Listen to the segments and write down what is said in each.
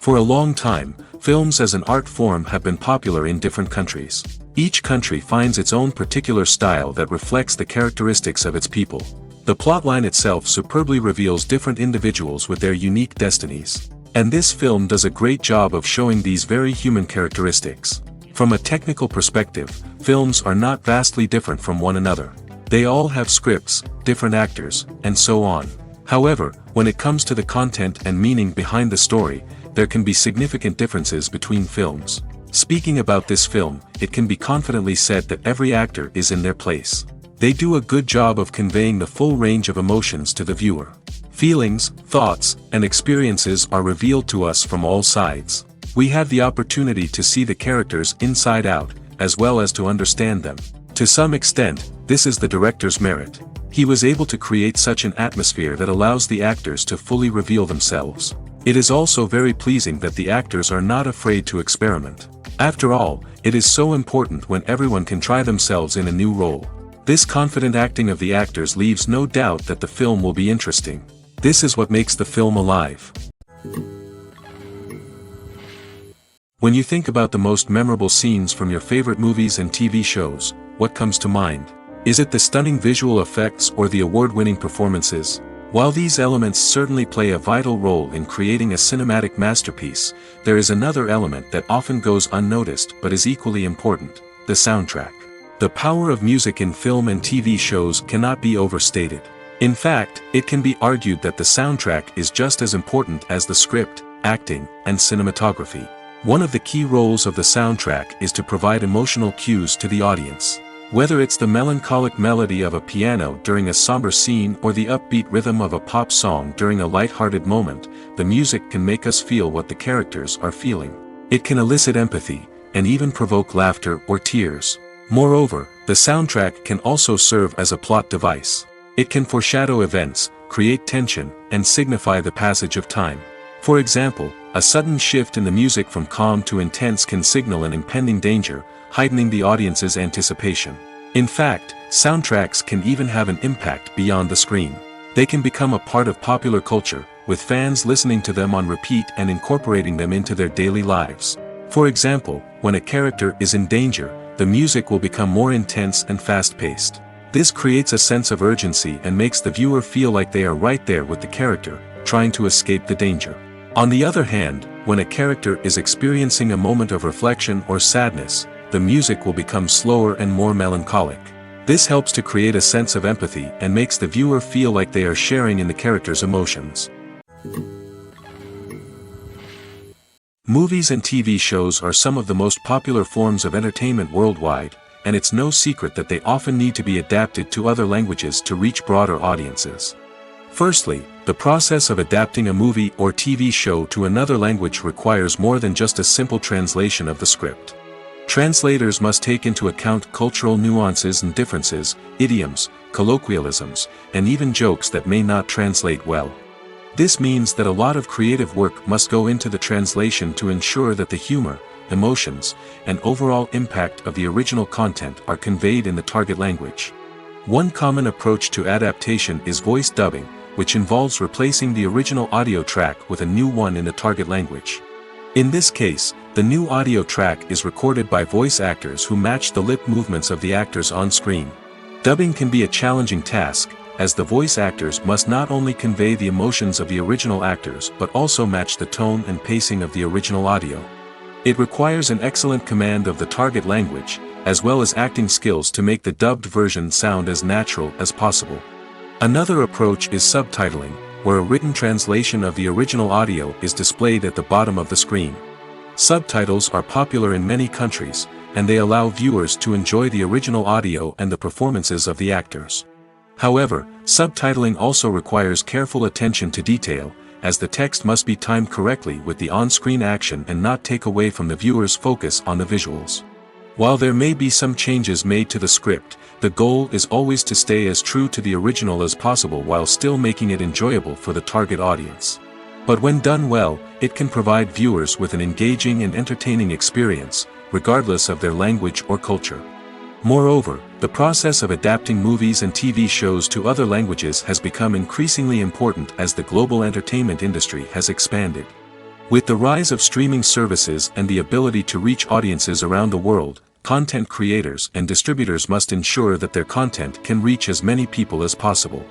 For a long time, films as an art form have been popular in different countries. Each country finds its own particular style that reflects the characteristics of its people. The plotline itself superbly reveals different individuals with their unique destinies. And this film does a great job of showing these very human characteristics. From a technical perspective, films are not vastly different from one another. They all have scripts, different actors, and so on. However, when it comes to the content and meaning behind the story, there can be significant differences between films. Speaking about this film, it can be confidently said that every actor is in their place. They do a good job of conveying the full range of emotions to the viewer. Feelings, thoughts, and experiences are revealed to us from all sides. We have the opportunity to see the characters inside out, as well as to understand them. To some extent, this is the director's merit. He was able to create such an atmosphere that allows the actors to fully reveal themselves. It is also very pleasing that the actors are not afraid to experiment. After all, it is so important when everyone can try themselves in a new role. This confident acting of the actors leaves no doubt that the film will be interesting. This is what makes the film alive. When you think about the most memorable scenes from your favorite movies and TV shows, what comes to mind? Is it the stunning visual effects or the award-winning performances? While these elements certainly play a vital role in creating a cinematic masterpiece, there is another element that often goes unnoticed but is equally important: the soundtrack. The power of music in film and TV shows cannot be overstated. In fact, it can be argued that the soundtrack is just as important as the script, acting, and cinematography. One of the key roles of the soundtrack is to provide emotional cues to the audience. Whether it's the melancholic melody of a piano during a somber scene or the upbeat rhythm of a pop song during a light-hearted moment, the music can make us feel what the characters are feeling. It can elicit empathy, and even provoke laughter or tears. Moreover, the soundtrack can also serve as a plot device. It can foreshadow events, create tension, and signify the passage of time. For example, a sudden shift in the music from calm to intense can signal an impending danger, heightening the audience's anticipation. In fact, soundtracks can even have an impact beyond the screen. They can become a part of popular culture, with fans listening to them on repeat and incorporating them into their daily lives. For example, when a character is in danger, the music will become more intense and fast-paced. This creates a sense of urgency and makes the viewer feel like they are right there with the character, trying to escape the danger. On the other hand, when a character is experiencing a moment of reflection or sadness, the music will become slower and more melancholic. This helps to create a sense of empathy and makes the viewer feel like they are sharing in the character's emotions. Movies and TV shows are some of the most popular forms of entertainment worldwide, and it's no secret that they often need to be adapted to other languages to reach broader audiences. Firstly, the process of adapting a movie or TV show to another language requires more than just a simple translation of the script. Translators must take into account cultural nuances and differences, idioms, colloquialisms, and even jokes that may not translate well. This means that a lot of creative work must go into the translation to ensure that the humor, emotions, and overall impact of the original content are conveyed in the target language. One common approach to adaptation is voice dubbing, which involves replacing the original audio track with a new one in the target language. In this case, the new audio track is recorded by voice actors who match the lip movements of the actors on screen. Dubbing can be a challenging task, as the voice actors must not only convey the emotions of the original actors but also match the tone and pacing of the original audio. It requires an excellent command of the target language, as well as acting skills to make the dubbed version sound as natural as possible. Another approach is subtitling, where a written translation of the original audio is displayed at the bottom of the screen. Subtitles are popular in many countries, and they allow viewers to enjoy the original audio and the performances of the actors. However, subtitling also requires careful attention to detail, as the text must be timed correctly with the on-screen action and not take away from the viewer's focus on the visuals. While there may be some changes made to the script, the goal is always to stay as true to the original as possible while still making it enjoyable for the target audience. But when done well, it can provide viewers with an engaging and entertaining experience, regardless of their language or culture. Moreover, the process of adapting movies and TV shows to other languages has become increasingly important as the global entertainment industry has expanded. With the rise of streaming services and the ability to reach audiences around the world, content creators and distributors must ensure that their content can reach as many people as possible.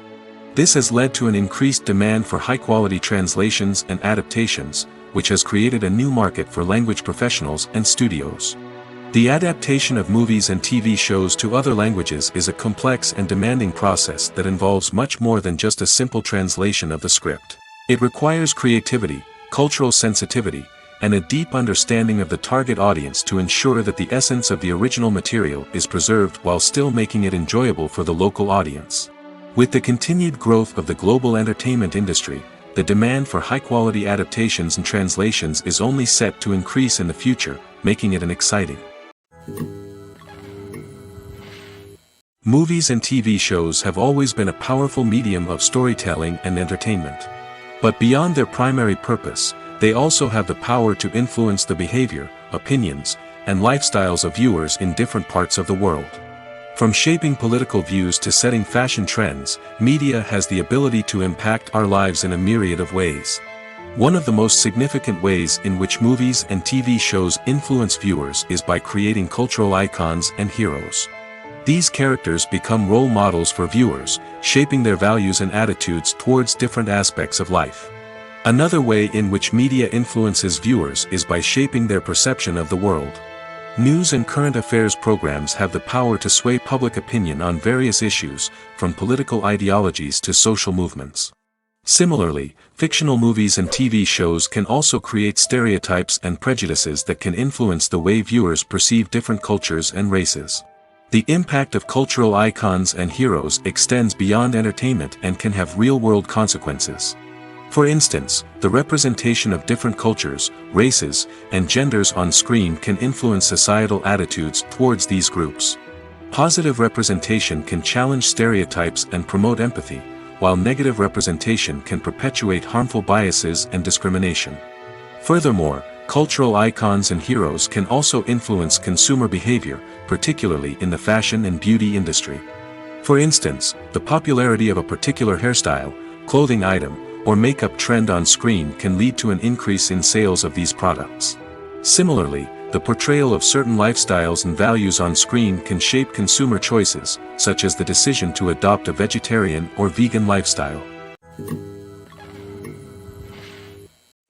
This has led to an increased demand for high-quality translations and adaptations, which has created a new market for language professionals and studios. The adaptation of movies and TV shows to other languages is a complex and demanding process that involves much more than just a simple translation of the script. It requires creativity, cultural sensitivity, and a deep understanding of the target audience to ensure that the essence of the original material is preserved while still making it enjoyable for the local audience. With the continued growth of the global entertainment industry, the demand for high-quality adaptations and translations is only set to increase in the future, making it an exciting. Movies and TV shows have always been a powerful medium of storytelling and entertainment. But beyond their primary purpose, they also have the power to influence the behavior, opinions, and lifestyles of viewers in different parts of the world. From shaping political views to setting fashion trends, media has the ability to impact our lives in a myriad of ways. One of the most significant ways in which movies and TV shows influence viewers is by creating cultural icons and heroes. These characters become role models for viewers, shaping their values and attitudes towards different aspects of life. Another way in which media influences viewers is by shaping their perception of the world. News and current affairs programs have the power to sway public opinion on various issues, from political ideologies to social movements. Similarly, fictional movies and TV shows can also create stereotypes and prejudices that can influence the way viewers perceive different cultures and races. The impact of cultural icons and heroes extends beyond entertainment and can have real-world consequences. For instance, the representation of different cultures, races, and genders on screen can influence societal attitudes towards these groups. Positive representation can challenge stereotypes and promote empathy, while negative representation can perpetuate harmful biases and discrimination. Furthermore, cultural icons and heroes can also influence consumer behavior, particularly in the fashion and beauty industry. For instance, the popularity of a particular hairstyle, clothing item, or makeup trend on screen can lead to an increase in sales of these products. Similarly, the portrayal of certain lifestyles and values on screen can shape consumer choices, such as the decision to adopt a vegetarian or vegan lifestyle.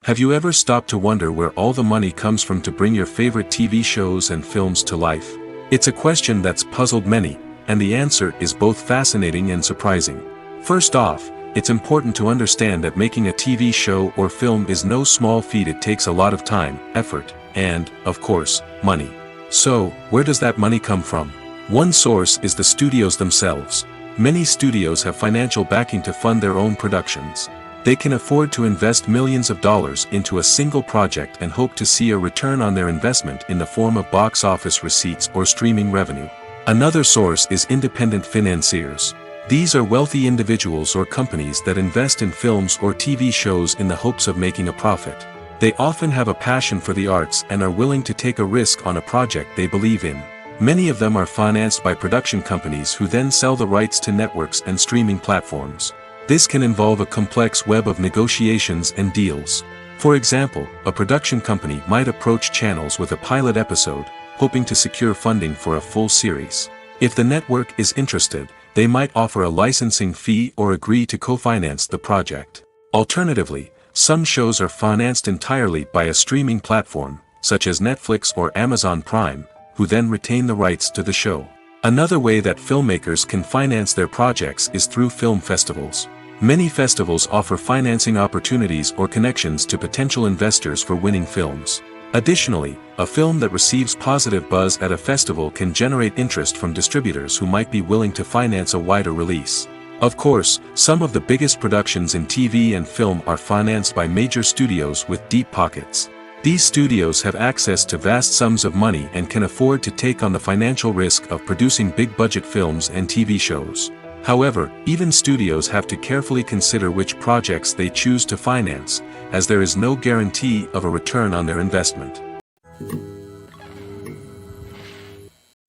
Have you ever stopped to wonder where all the money comes from to bring your favorite TV shows and films to life? It's a question that's puzzled many, and the answer is both fascinating and surprising. First off, it's important to understand that making a TV show or film is no small feat. It takes a lot of time, effort, and, of course, money. So, where does that money come from? One source is the studios themselves. Many studios have financial backing to fund their own productions. They can afford to invest millions of dollars into a single project and hope to see a return on their investment in the form of box office receipts or streaming revenue. Another source is independent financiers. These are wealthy individuals or companies that invest in films or TV shows in the hopes of making a profit. They often have a passion for the arts and are willing to take a risk on a project they believe in. Many of them are financed by production companies who then sell the rights to networks and streaming platforms. This can involve a complex web of negotiations and deals. For example, a production company might approach channels with a pilot episode, hoping to secure funding for a full series. If the network is interested, they might offer a licensing fee or agree to co-finance the project. Alternatively, some shows are financed entirely by a streaming platform, such as Netflix or Amazon Prime, who then retain the rights to the show. Another way that filmmakers can finance their projects is through film festivals. Many festivals offer financing opportunities or connections to potential investors for winning films. Additionally, a film that receives positive buzz at a festival can generate interest from distributors who might be willing to finance a wider release. Of course, some of the biggest productions in TV and film are financed by major studios with deep pockets. These studios have access to vast sums of money and can afford to take on the financial risk of producing big-budget films and TV shows. However, even studios have to carefully consider which projects they choose to finance, as there is no guarantee of a return on their investment.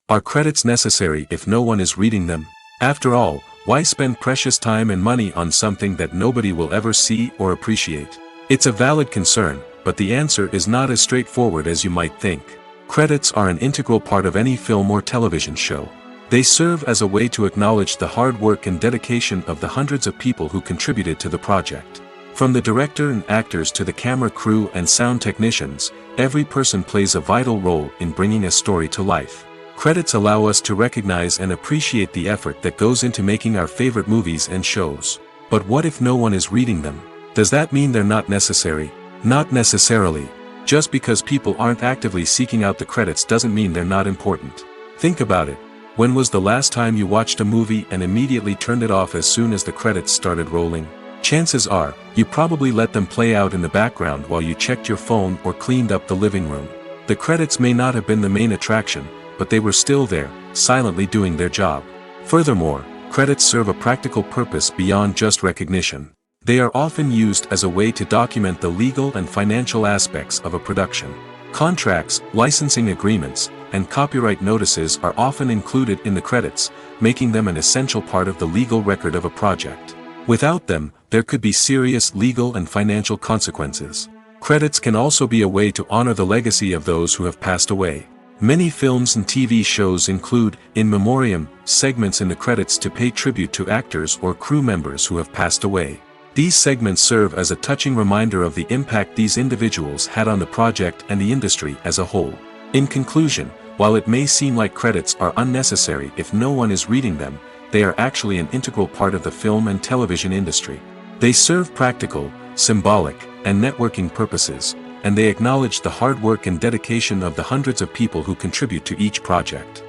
Are credits necessary if no one is reading them? After all, why spend precious time and money on something that nobody will ever see or appreciate? It's a valid concern, but the answer is not as straightforward as you might think. Credits are an integral part of any film or television show. They serve as a way to acknowledge the hard work and dedication of the hundreds of people who contributed to the project. From the director and actors to the camera crew and sound technicians, every person plays a vital role in bringing a story to life. Credits allow us to recognize and appreciate the effort that goes into making our favorite movies and shows. But what if no one is reading them? Does that mean they're not necessary? Not necessarily. Just because people aren't actively seeking out the credits doesn't mean they're not important. Think about it. When was the last time you watched a movie and immediately turned it off as soon as the credits started rolling? Chances are, you probably let them play out in the background while you checked your phone or cleaned up the living room. The credits may not have been the main attraction, but they were still there, silently doing their job. Furthermore, credits serve a practical purpose beyond just recognition. They are often used as a way to document the legal and financial aspects of a production. Contracts, licensing agreements, and copyright notices are often included in the credits, making them an essential part of the legal record of a project. Without them, there could be serious legal and financial consequences. Credits can also be a way to honor the legacy of those who have passed away. Many films and TV shows include, in memoriam, segments in the credits to pay tribute to actors or crew members who have passed away. These segments serve as a touching reminder of the impact these individuals had on the project and the industry as a whole. In conclusion, while it may seem like credits are unnecessary if no one is reading them, they are actually an integral part of the film and television industry. They serve practical, symbolic, and networking purposes, and they acknowledge the hard work and dedication of the hundreds of people who contribute to each project.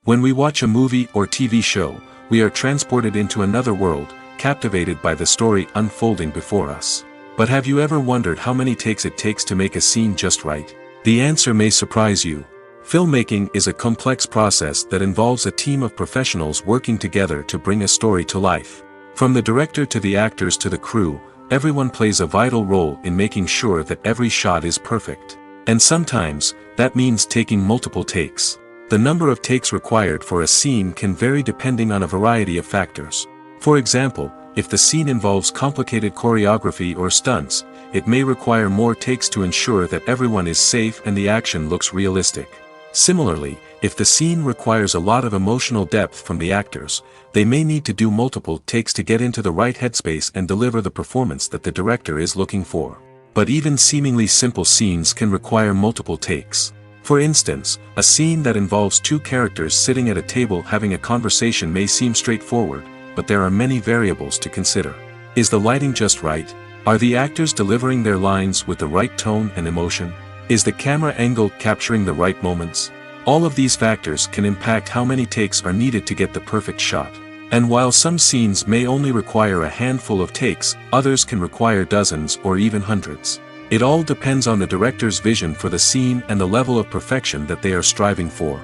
When we watch a movie or TV show, we are transported into another world, captivated by the story unfolding before us. But have you ever wondered how many takes it takes to make a scene just right? The answer may surprise you. Filmmaking is a complex process that involves a team of professionals working together to bring a story to life. From the director to the actors to the crew, everyone plays a vital role in making sure that every shot is perfect. And sometimes, that means taking multiple takes. The number of takes required for a scene can vary depending on a variety of factors. For example, if the scene involves complicated choreography or stunts, it may require more takes to ensure that everyone is safe and the action looks realistic. Similarly, if the scene requires a lot of emotional depth from the actors, they may need to do multiple takes to get into the right headspace and deliver the performance that the director is looking for. But even seemingly simple scenes can require multiple takes. For instance, a scene that involves two characters sitting at a table having a conversation may seem straightforward, but there are many variables to consider. Is the lighting just right? Are the actors delivering their lines with the right tone and emotion? Is the camera angle capturing the right moments? All of these factors can impact how many takes are needed to get the perfect shot. And while some scenes may only require a handful of takes, others can require dozens or even hundreds. It all depends on the director's vision for the scene and the level of perfection that they are striving for.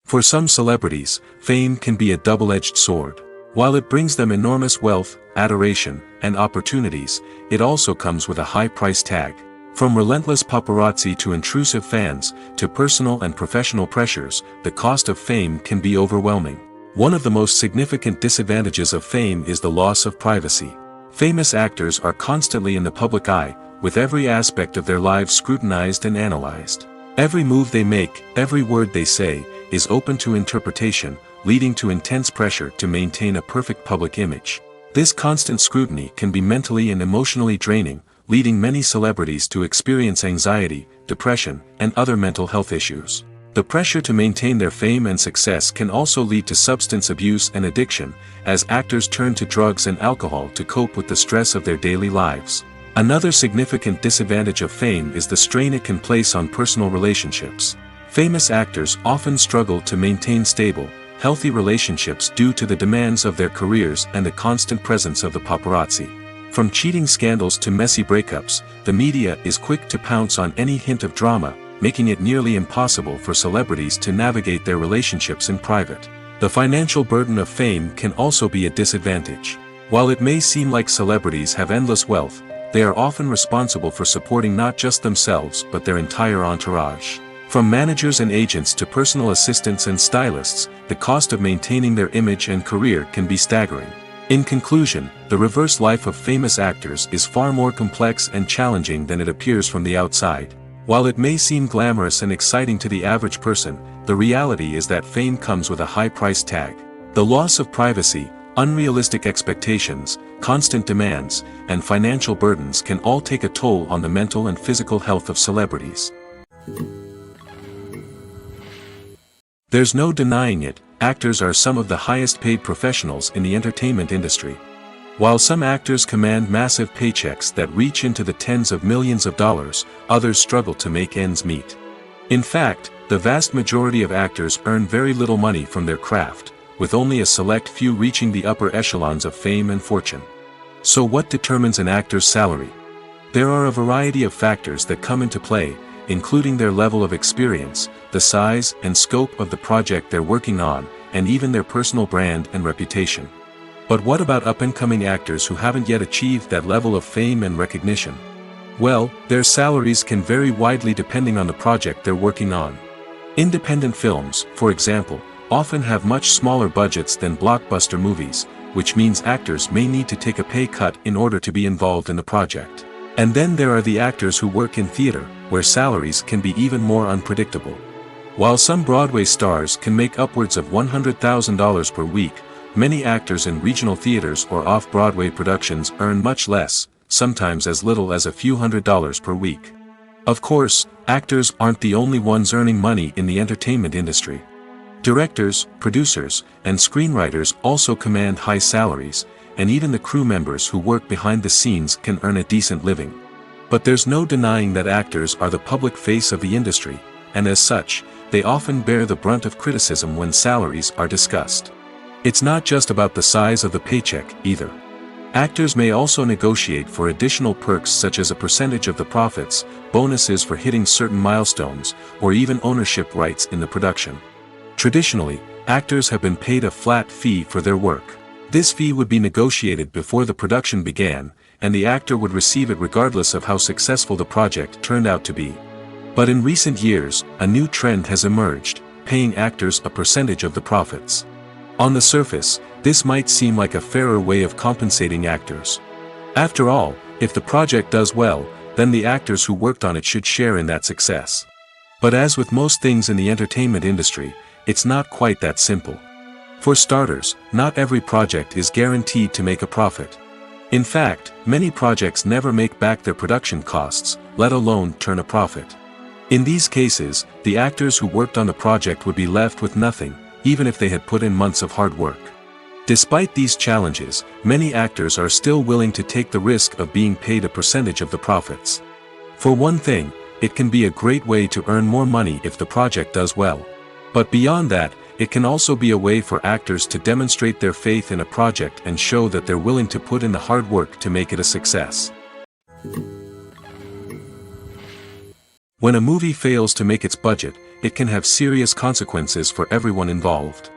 For some celebrities, fame can be a double-edged sword. While it brings them enormous wealth, adoration, and opportunities, it also comes with a high price tag. From relentless paparazzi to intrusive fans, to personal and professional pressures, the cost of fame can be overwhelming. One of the most significant disadvantages of fame is the loss of privacy. Famous actors are constantly in the public eye, with every aspect of their lives scrutinized and analyzed. Every move they make, every word they say, is open to interpretation, leading to intense pressure to maintain a perfect public image. This constant scrutiny can be mentally and emotionally draining, leading many celebrities to experience anxiety, depression, and other mental health issues. The pressure to maintain their fame and success can also lead to substance abuse and addiction, as actors turn to drugs and alcohol to cope with the stress of their daily lives. Another significant disadvantage of fame is the strain it can place on personal relationships. Famous actors often struggle to maintain stable, healthy relationships due to the demands of their careers and the constant presence of the paparazzi. From cheating scandals to messy breakups, the media is quick to pounce on any hint of drama, making it nearly impossible for celebrities to navigate their relationships in private. The financial burden of fame can also be a disadvantage. While it may seem like celebrities have endless wealth, they are often responsible for supporting not just themselves but their entire entourage. From managers and agents to personal assistants and stylists, the cost of maintaining their image and career can be staggering. In conclusion, the reverse life of famous actors is far more complex and challenging than it appears from the outside. While it may seem glamorous and exciting to the average person, the reality is that fame comes with a high price tag. The loss of privacy, unrealistic expectations, constant demands, and financial burdens can all take a toll on the mental and physical health of celebrities. There's no denying it, actors are some of the highest paid professionals in the entertainment industry. While some actors command massive paychecks that reach into the tens of millions of dollars, others struggle to make ends meet. In fact, the vast majority of actors earn very little money from their craft, with only a select few reaching the upper echelons of fame and fortune. So what determines an actor's salary? There are a variety of factors that come into play, including their level of experience, the size and scope of the project they're working on, and even their personal brand and reputation. But what about up-and-coming actors who haven't yet achieved that level of fame and recognition? Well, their salaries can vary widely depending on the project they're working on. Independent films, for example, often have much smaller budgets than blockbuster movies, which means actors may need to take a pay cut in order to be involved in the project. And then there are the actors who work in theater, where salaries can be even more unpredictable. While some Broadway stars can make upwards of $100,000 per week, many actors in regional theaters or off-Broadway productions earn much less, sometimes as little as a few $100s per week. Of course, actors aren't the only ones earning money in the entertainment industry. Directors, producers, and screenwriters also command high salaries, and even the crew members who work behind the scenes can earn a decent living. But there's no denying that actors are the public face of the industry, and as such, they often bear the brunt of criticism when salaries are discussed. It's not just about the size of the paycheck, either. Actors may also negotiate for additional perks such as a percentage of the profits, bonuses for hitting certain milestones, or even ownership rights in the production. Traditionally, actors have been paid a flat fee for their work. This fee would be negotiated before the production began, and the actor would receive it regardless of how successful the project turned out to be. But in recent years, a new trend has emerged, paying actors a percentage of the profits. On the surface, this might seem like a fairer way of compensating actors. After all, if the project does well, then the actors who worked on it should share in that success. But as with most things in the entertainment industry, it's not quite that simple. For starters, not every project is guaranteed to make a profit. In fact, many projects never make back their production costs, let alone turn a profit. In these cases, the actors who worked on the project would be left with nothing, even if they had put in months of hard work. Despite these challenges, many actors are still willing to take the risk of being paid a percentage of the profits. For one thing, it can be a great way to earn more money if the project does well. But beyond that, it can also be a way for actors to demonstrate their faith in a project and show that they're willing to put in the hard work to make it a success. When a movie fails to make its budget, it can have serious consequences for everyone involved.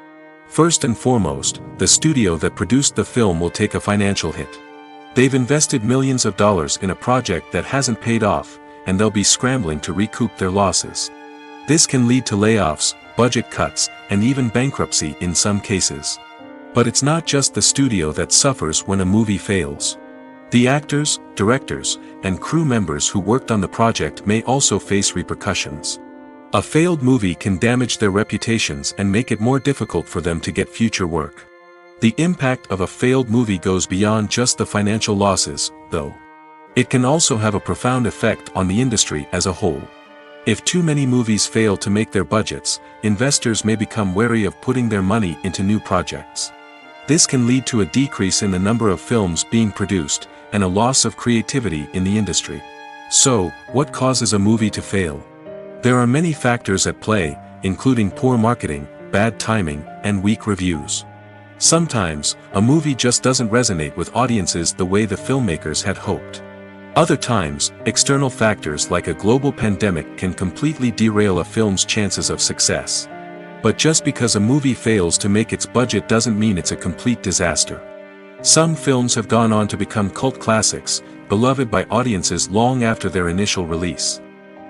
First and foremost, the studio that produced the film will take a financial hit. They've invested millions of dollars in a project that hasn't paid off, and they'll be scrambling to recoup their losses. This can lead to layoffs, budget cuts, and even bankruptcy in some cases. But it's not just the studio that suffers when a movie fails. The actors, directors, and crew members who worked on the project may also face repercussions. A failed movie can damage their reputations and make it more difficult for them to get future work. The impact of a failed movie goes beyond just the financial losses, though. It can also have a profound effect on the industry as a whole. If too many movies fail to make their budgets, investors may become wary of putting their money into new projects. This can lead to a decrease in the number of films being produced, and a loss of creativity in the industry. So, what causes a movie to fail? There are many factors at play, including poor marketing, bad timing, and weak reviews. Sometimes, a movie just doesn't resonate with audiences the way the filmmakers had hoped. Other times, external factors like a global pandemic can completely derail a film's chances of success. But just because a movie fails to make its budget doesn't mean it's a complete disaster. Some films have gone on to become cult classics, beloved by audiences long after their initial release.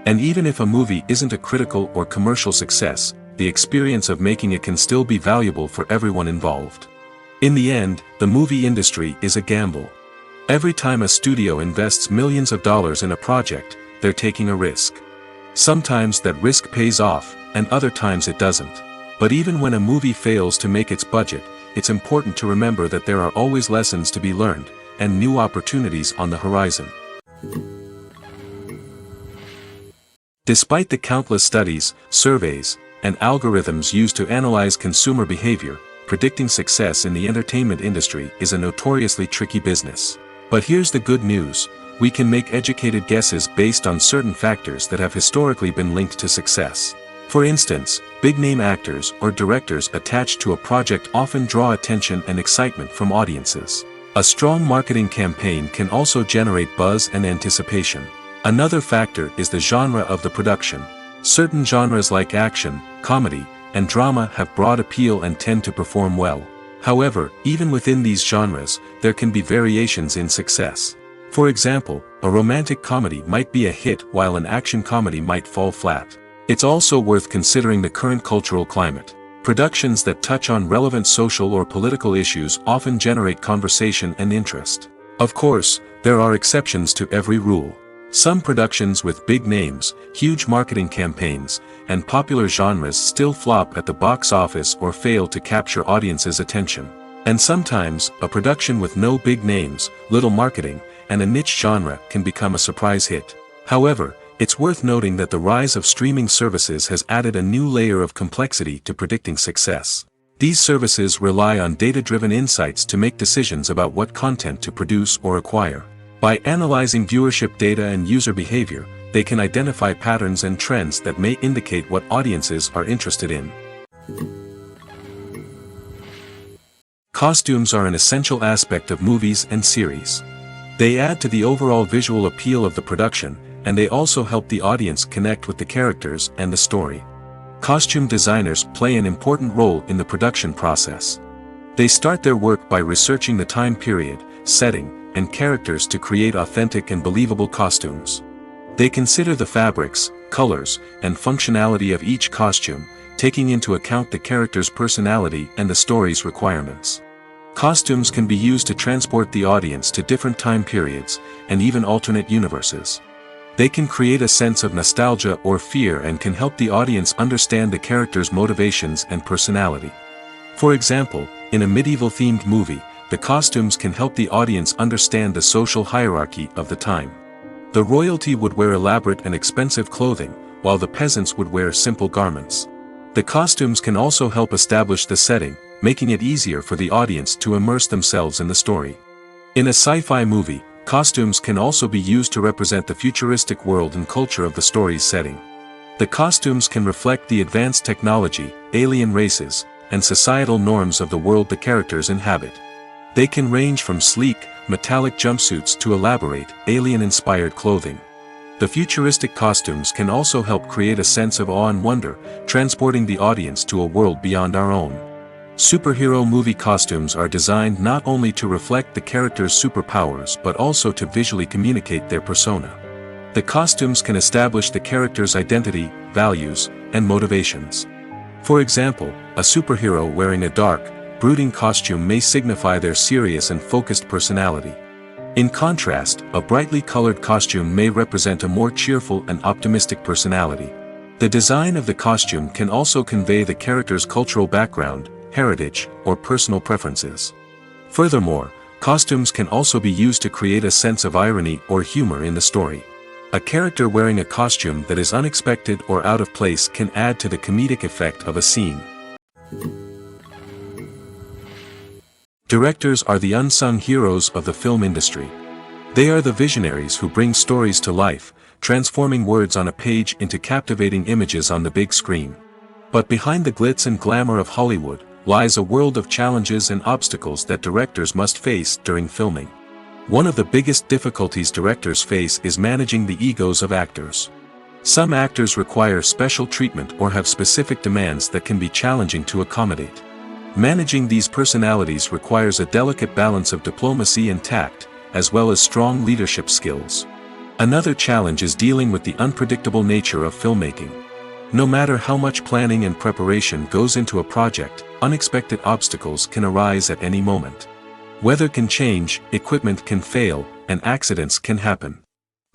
And even if a movie isn't a critical or commercial success, the experience of making it can still be valuable for everyone involved. In the end, the movie industry is a gamble. Every time a studio invests millions of dollars in a project, they're taking a risk. Sometimes that risk pays off, and other times it doesn't. But even when a movie fails to make its budget, it's important to remember that there are always lessons to be learned, and new opportunities on the horizon. Despite the countless studies, surveys, and algorithms used to analyze consumer behavior, predicting success in the entertainment industry is a notoriously tricky business. But here's the good news: we can make educated guesses based on certain factors that have historically been linked to success. For instance, big-name actors or directors attached to a project often draw attention and excitement from audiences. A strong marketing campaign can also generate buzz and anticipation. Another factor is the genre of the production. Certain genres like action, comedy, and drama have broad appeal and tend to perform well. However, even within these genres, there can be variations in success. For example, a romantic comedy might be a hit while an action comedy might fall flat. It's also worth considering the current cultural climate. Productions that touch on relevant social or political issues often generate conversation and interest. Of course, there are exceptions to every rule. Some productions with big names, huge marketing campaigns, and popular genres still flop at the box office or fail to capture audiences' attention. And sometimes, a production with no big names, little marketing, and a niche genre can become a surprise hit. However, it's worth noting that the rise of streaming services has added a new layer of complexity to predicting success. These services rely on data-driven insights to make decisions about what content to produce or acquire. By analyzing viewership data and user behavior, they can identify patterns and trends that may indicate what audiences are interested in. Costumes are an essential aspect of movies and series. They add to the overall visual appeal of the production, and they also help the audience connect with the characters and the story. Costume designers play an important role in the production process. They start their work by researching the time period, setting, and characters to create authentic and believable costumes. They consider the fabrics, colors, and functionality of each costume, taking into account the character's personality and the story's requirements. Costumes can be used to transport the audience to different time periods, and even alternate universes. They can create a sense of nostalgia or fear and can help the audience understand the character's motivations and personality. For example, in a medieval-themed movie, the costumes can help the audience understand the social hierarchy of the time. The royalty would wear elaborate and expensive clothing, while the peasants would wear simple garments. The costumes can also help establish the setting, making it easier for the audience to immerse themselves in the story. In a sci-fi movie, costumes can also be used to represent the futuristic world and culture of the story's setting. The costumes can reflect the advanced technology, alien races, and societal norms of the world the characters inhabit. They can range from sleek, metallic jumpsuits to elaborate, alien-inspired clothing. The futuristic costumes can also help create a sense of awe and wonder, transporting the audience to a world beyond our own. Superhero movie costumes are designed not only to reflect the character's superpowers but also to visually communicate their persona. The costumes can establish the character's identity, values, and motivations. For example, a superhero wearing a dark, brooding costume may signify their serious and focused personality. In contrast, a brightly colored costume may represent a more cheerful and optimistic personality. The design of the costume can also convey the character's cultural background, heritage, or personal preferences. Furthermore, costumes can also be used to create a sense of irony or humor in the story. A character wearing a costume that is unexpected or out of place can add to the comedic effect of a scene. Directors are the unsung heroes of the film industry. They are the visionaries who bring stories to life, transforming words on a page into captivating images on the big screen. But behind the glitz and glamour of Hollywood lies a world of challenges and obstacles that directors must face during filming. One of the biggest difficulties directors face is managing the egos of actors. Some actors require special treatment or have specific demands that can be challenging to accommodate. Managing these personalities requires a delicate balance of diplomacy and tact, as well as strong leadership skills. Another challenge is dealing with the unpredictable nature of filmmaking. No matter how much planning and preparation goes into a project, unexpected obstacles can arise at any moment. Weather can change, equipment can fail, and accidents can happen.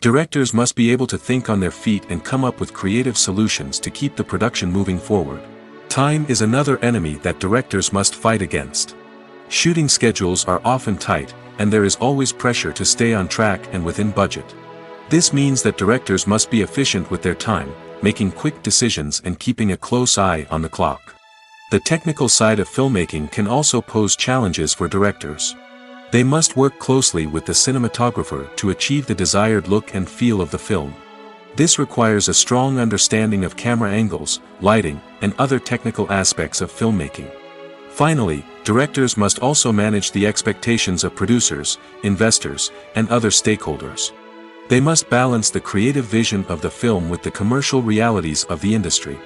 Directors must be able to think on their feet and come up with creative solutions to keep the production moving forward. Time is another enemy that directors must fight against. Shooting schedules are often tight, and there is always pressure to stay on track and within budget. This means that directors must be efficient with their time, making quick decisions and keeping a close eye on the clock. The technical side of filmmaking can also pose challenges for directors. They must work closely with the cinematographer to achieve the desired look and feel of the film. This requires a strong understanding of camera angles, lighting, and other technical aspects of filmmaking. Finally, directors must also manage the expectations of producers, investors, and other stakeholders. They must balance the creative vision of the film with the commercial realities of the industry.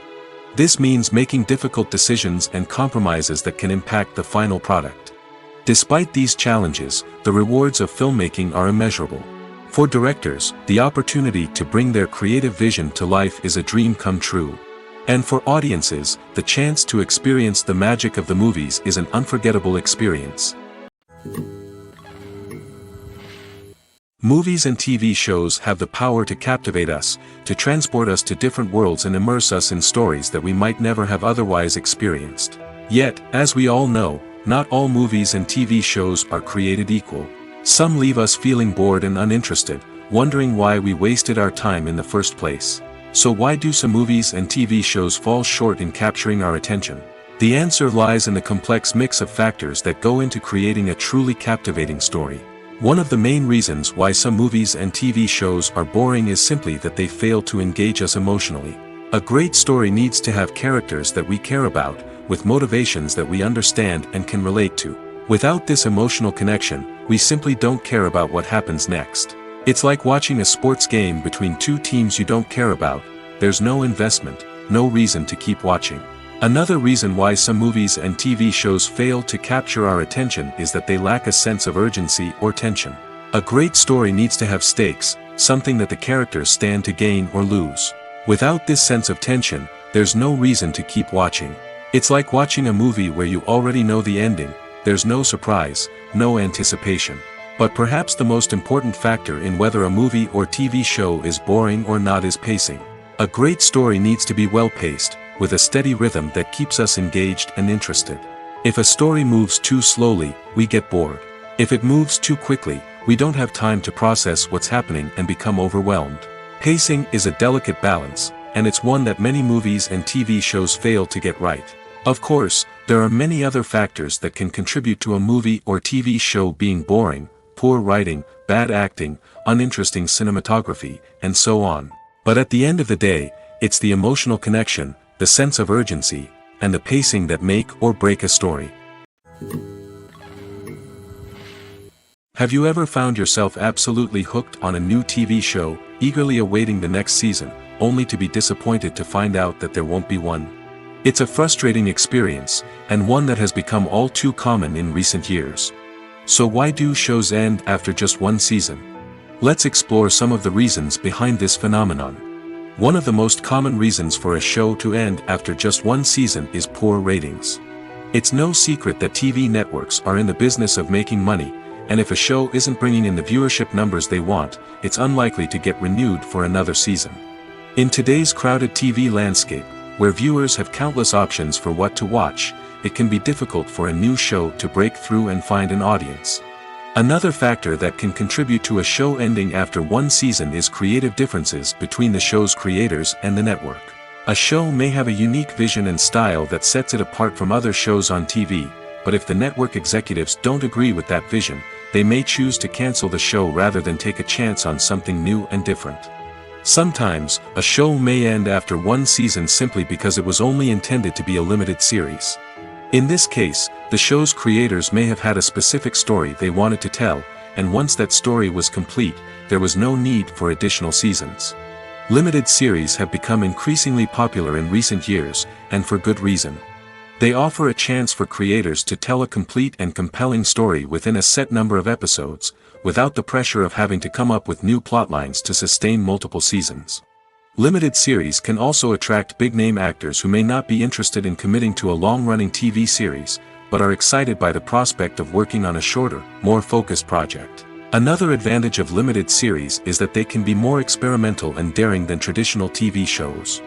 This means making difficult decisions and compromises that can impact the final product. Despite these challenges, the rewards of filmmaking are immeasurable. For directors, the opportunity to bring their creative vision to life is a dream come true. And for audiences, the chance to experience the magic of the movies is an unforgettable experience. Movies and TV shows have the power to captivate us, to transport us to different worlds and immerse us in stories that we might never have otherwise experienced. Yet, as we all know, not all movies and TV shows are created equal. Some leave us feeling bored and uninterested, wondering why we wasted our time in the first place. So why do some movies and TV shows fall short in capturing our attention? The answer lies in the complex mix of factors that go into creating a truly captivating story. One of the main reasons why some movies and TV shows are boring is simply that they fail to engage us emotionally. A great story needs to have characters that we care about, with motivations that we understand and can relate to. Without this emotional connection, we simply don't care about what happens next. It's like watching a sports game between two teams you don't care about. There's no investment, no reason to keep watching. Another reason why some movies and TV shows fail to capture our attention is that they lack a sense of urgency or tension. A great story needs to have stakes, something that the characters stand to gain or lose. Without this sense of tension, there's no reason to keep watching. It's like watching a movie where you already know the ending. There's no surprise, no anticipation. But perhaps the most important factor in whether a movie or TV show is boring or not is pacing. A great story needs to be well-paced, with a steady rhythm that keeps us engaged and interested. If a story moves too slowly, we get bored. If it moves too quickly, we don't have time to process what's happening and become overwhelmed. Pacing is a delicate balance, and it's one that many movies and TV shows fail to get right. Of course, there are many other factors that can contribute to a movie or TV show being boring: poor writing, bad acting, uninteresting cinematography, and so on. But at the end of the day, it's the emotional connection, the sense of urgency, and the pacing that make or break a story. Have you ever found yourself absolutely hooked on a new TV show, eagerly awaiting the next season, only to be disappointed to find out that there won't be one? It's a frustrating experience, and one that has become all too common in recent years. So why do shows end after just one season? Let's explore some of the reasons behind this phenomenon. One of the most common reasons for a show to end after just one season is poor ratings. It's no secret that TV networks are in the business of making money, and if a show isn't bringing in the viewership numbers they want, it's unlikely to get renewed for another season. In today's crowded TV landscape, where viewers have countless options for what to watch, it can be difficult for a new show to break through and find an audience. Another factor that can contribute to a show ending after one season is creative differences between the show's creators and the network. A show may have a unique vision and style that sets it apart from other shows on TV, but if the network executives don't agree with that vision, they may choose to cancel the show rather than take a chance on something new and different. Sometimes, a show may end after one season simply because it was only intended to be a limited series. In this case, the show's creators may have had a specific story they wanted to tell, and once that story was complete, there was no need for additional seasons. Limited series have become increasingly popular in recent years, and for good reason. They offer a chance for creators to tell a complete and compelling story within a set number of episodes, without the pressure of having to come up with new plotlines to sustain multiple seasons. Limited series can also attract big-name actors who may not be interested in committing to a long-running TV series, but are excited by the prospect of working on a shorter, more focused project. Another advantage of limited series is that they can be more experimental and daring than traditional TV shows.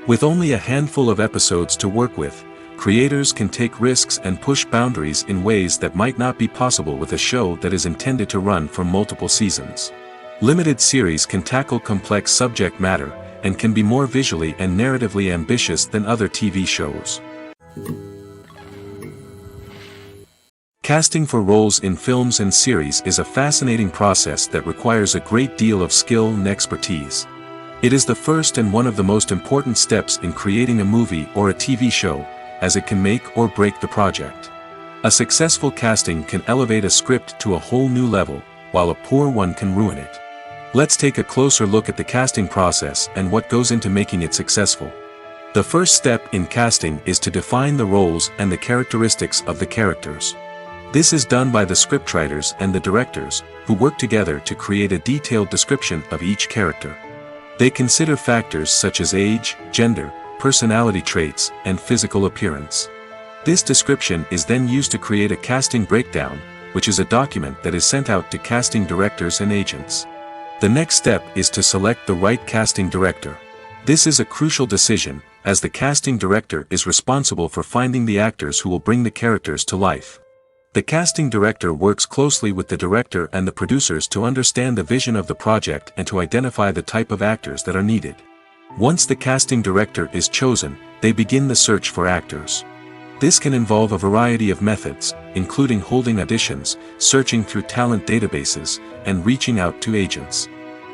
With only a handful of episodes to work with, creators can take risks and push boundaries in ways that might not be possible with a show that is intended to run for multiple seasons. Limited series can tackle complex subject matter, and can be more visually and narratively ambitious than other TV shows. Casting for roles in films and series is a fascinating process that requires a great deal of skill and expertise. It is the first and one of the most important steps in creating a movie or a TV show, as it can make or break the project. A successful casting can elevate a script to a whole new level, while a poor one can ruin it. Let's take a closer look at the casting process and what goes into making it successful. The first step in casting is to define the roles and the characteristics of the characters. This is done by the scriptwriters and the directors, who work together to create a detailed description of each character. They consider factors such as age, gender, personality traits, and physical appearance. This description is then used to create a casting breakdown, which is a document that is sent out to casting directors and agents. The next step is to select the right casting director. This is a crucial decision, as the casting director is responsible for finding the actors who will bring the characters to life. The casting director works closely with the director and the producers to understand the vision of the project and to identify the type of actors that are needed. Once the casting director is chosen, they begin the search for actors. This can involve a variety of methods, including holding auditions, searching through talent databases, and reaching out to agents.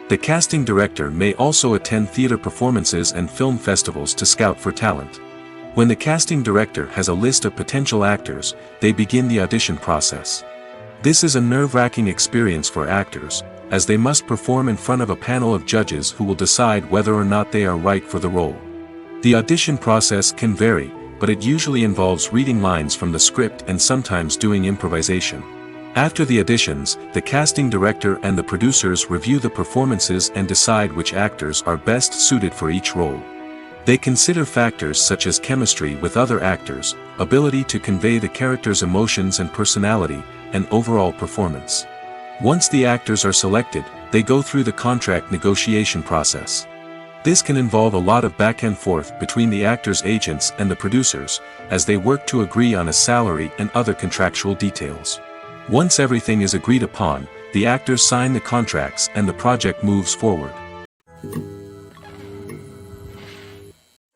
The casting director may also attend theater performances and film festivals to scout for talent. When the casting director has a list of potential actors, they begin the audition process. This is a nerve-wracking experience for actors, as they must perform in front of a panel of judges who will decide whether or not they are right for the role. The audition process can vary, but it usually involves reading lines from the script and sometimes doing improvisation. After the auditions, the casting director and the producers review the performances and decide which actors are best suited for each role. They consider factors such as chemistry with other actors, ability to convey the character's emotions and personality, and overall performance. Once the actors are selected, they go through the contract negotiation process. This can involve a lot of back and forth between the actors' agents and the producers, as they work to agree on a salary and other contractual details. Once everything is agreed upon, the actors sign the contracts and the project moves forward.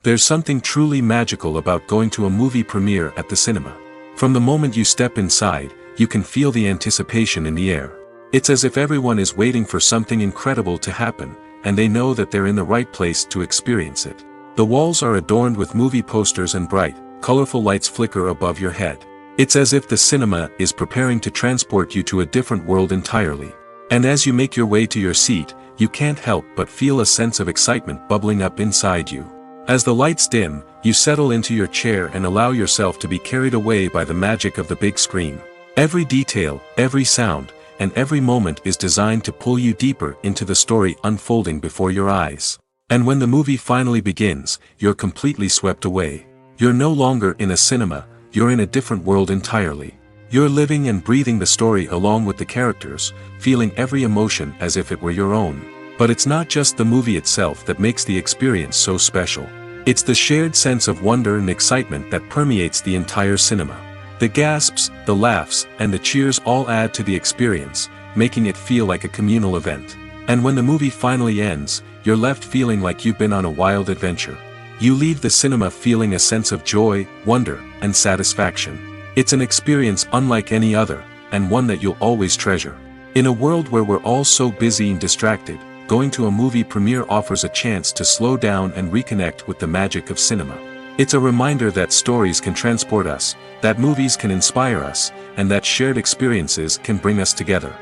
There's something truly magical about going to a movie premiere at the cinema. From the moment you step inside, you can feel the anticipation in the air. It's as if everyone is waiting for something incredible to happen, and they know that they're in the right place to experience it. The walls are adorned with movie posters and bright, colorful lights flicker above your head. It's as if the cinema is preparing to transport you to a different world entirely. And as you make your way to your seat, you can't help but feel a sense of excitement bubbling up inside you. As the lights dim, you settle into your chair and allow yourself to be carried away by the magic of the big screen. Every detail, every sound, and every moment is designed to pull you deeper into the story unfolding before your eyes. And when the movie finally begins, you're completely swept away. You're no longer in a cinema, you're in a different world entirely. You're living and breathing the story along with the characters, feeling every emotion as if it were your own. But it's not just the movie itself that makes the experience so special. It's the shared sense of wonder and excitement that permeates the entire cinema. The gasps, the laughs, and the cheers all add to the experience, making it feel like a communal event. And when the movie finally ends, you're left feeling like you've been on a wild adventure. You leave the cinema feeling a sense of joy, wonder, and satisfaction. It's an experience unlike any other, and one that you'll always treasure. In a world where we're all so busy and distracted, going to a movie premiere offers a chance to slow down and reconnect with the magic of cinema. It's a reminder that stories can transport us, that movies can inspire us, and that shared experiences can bring us together.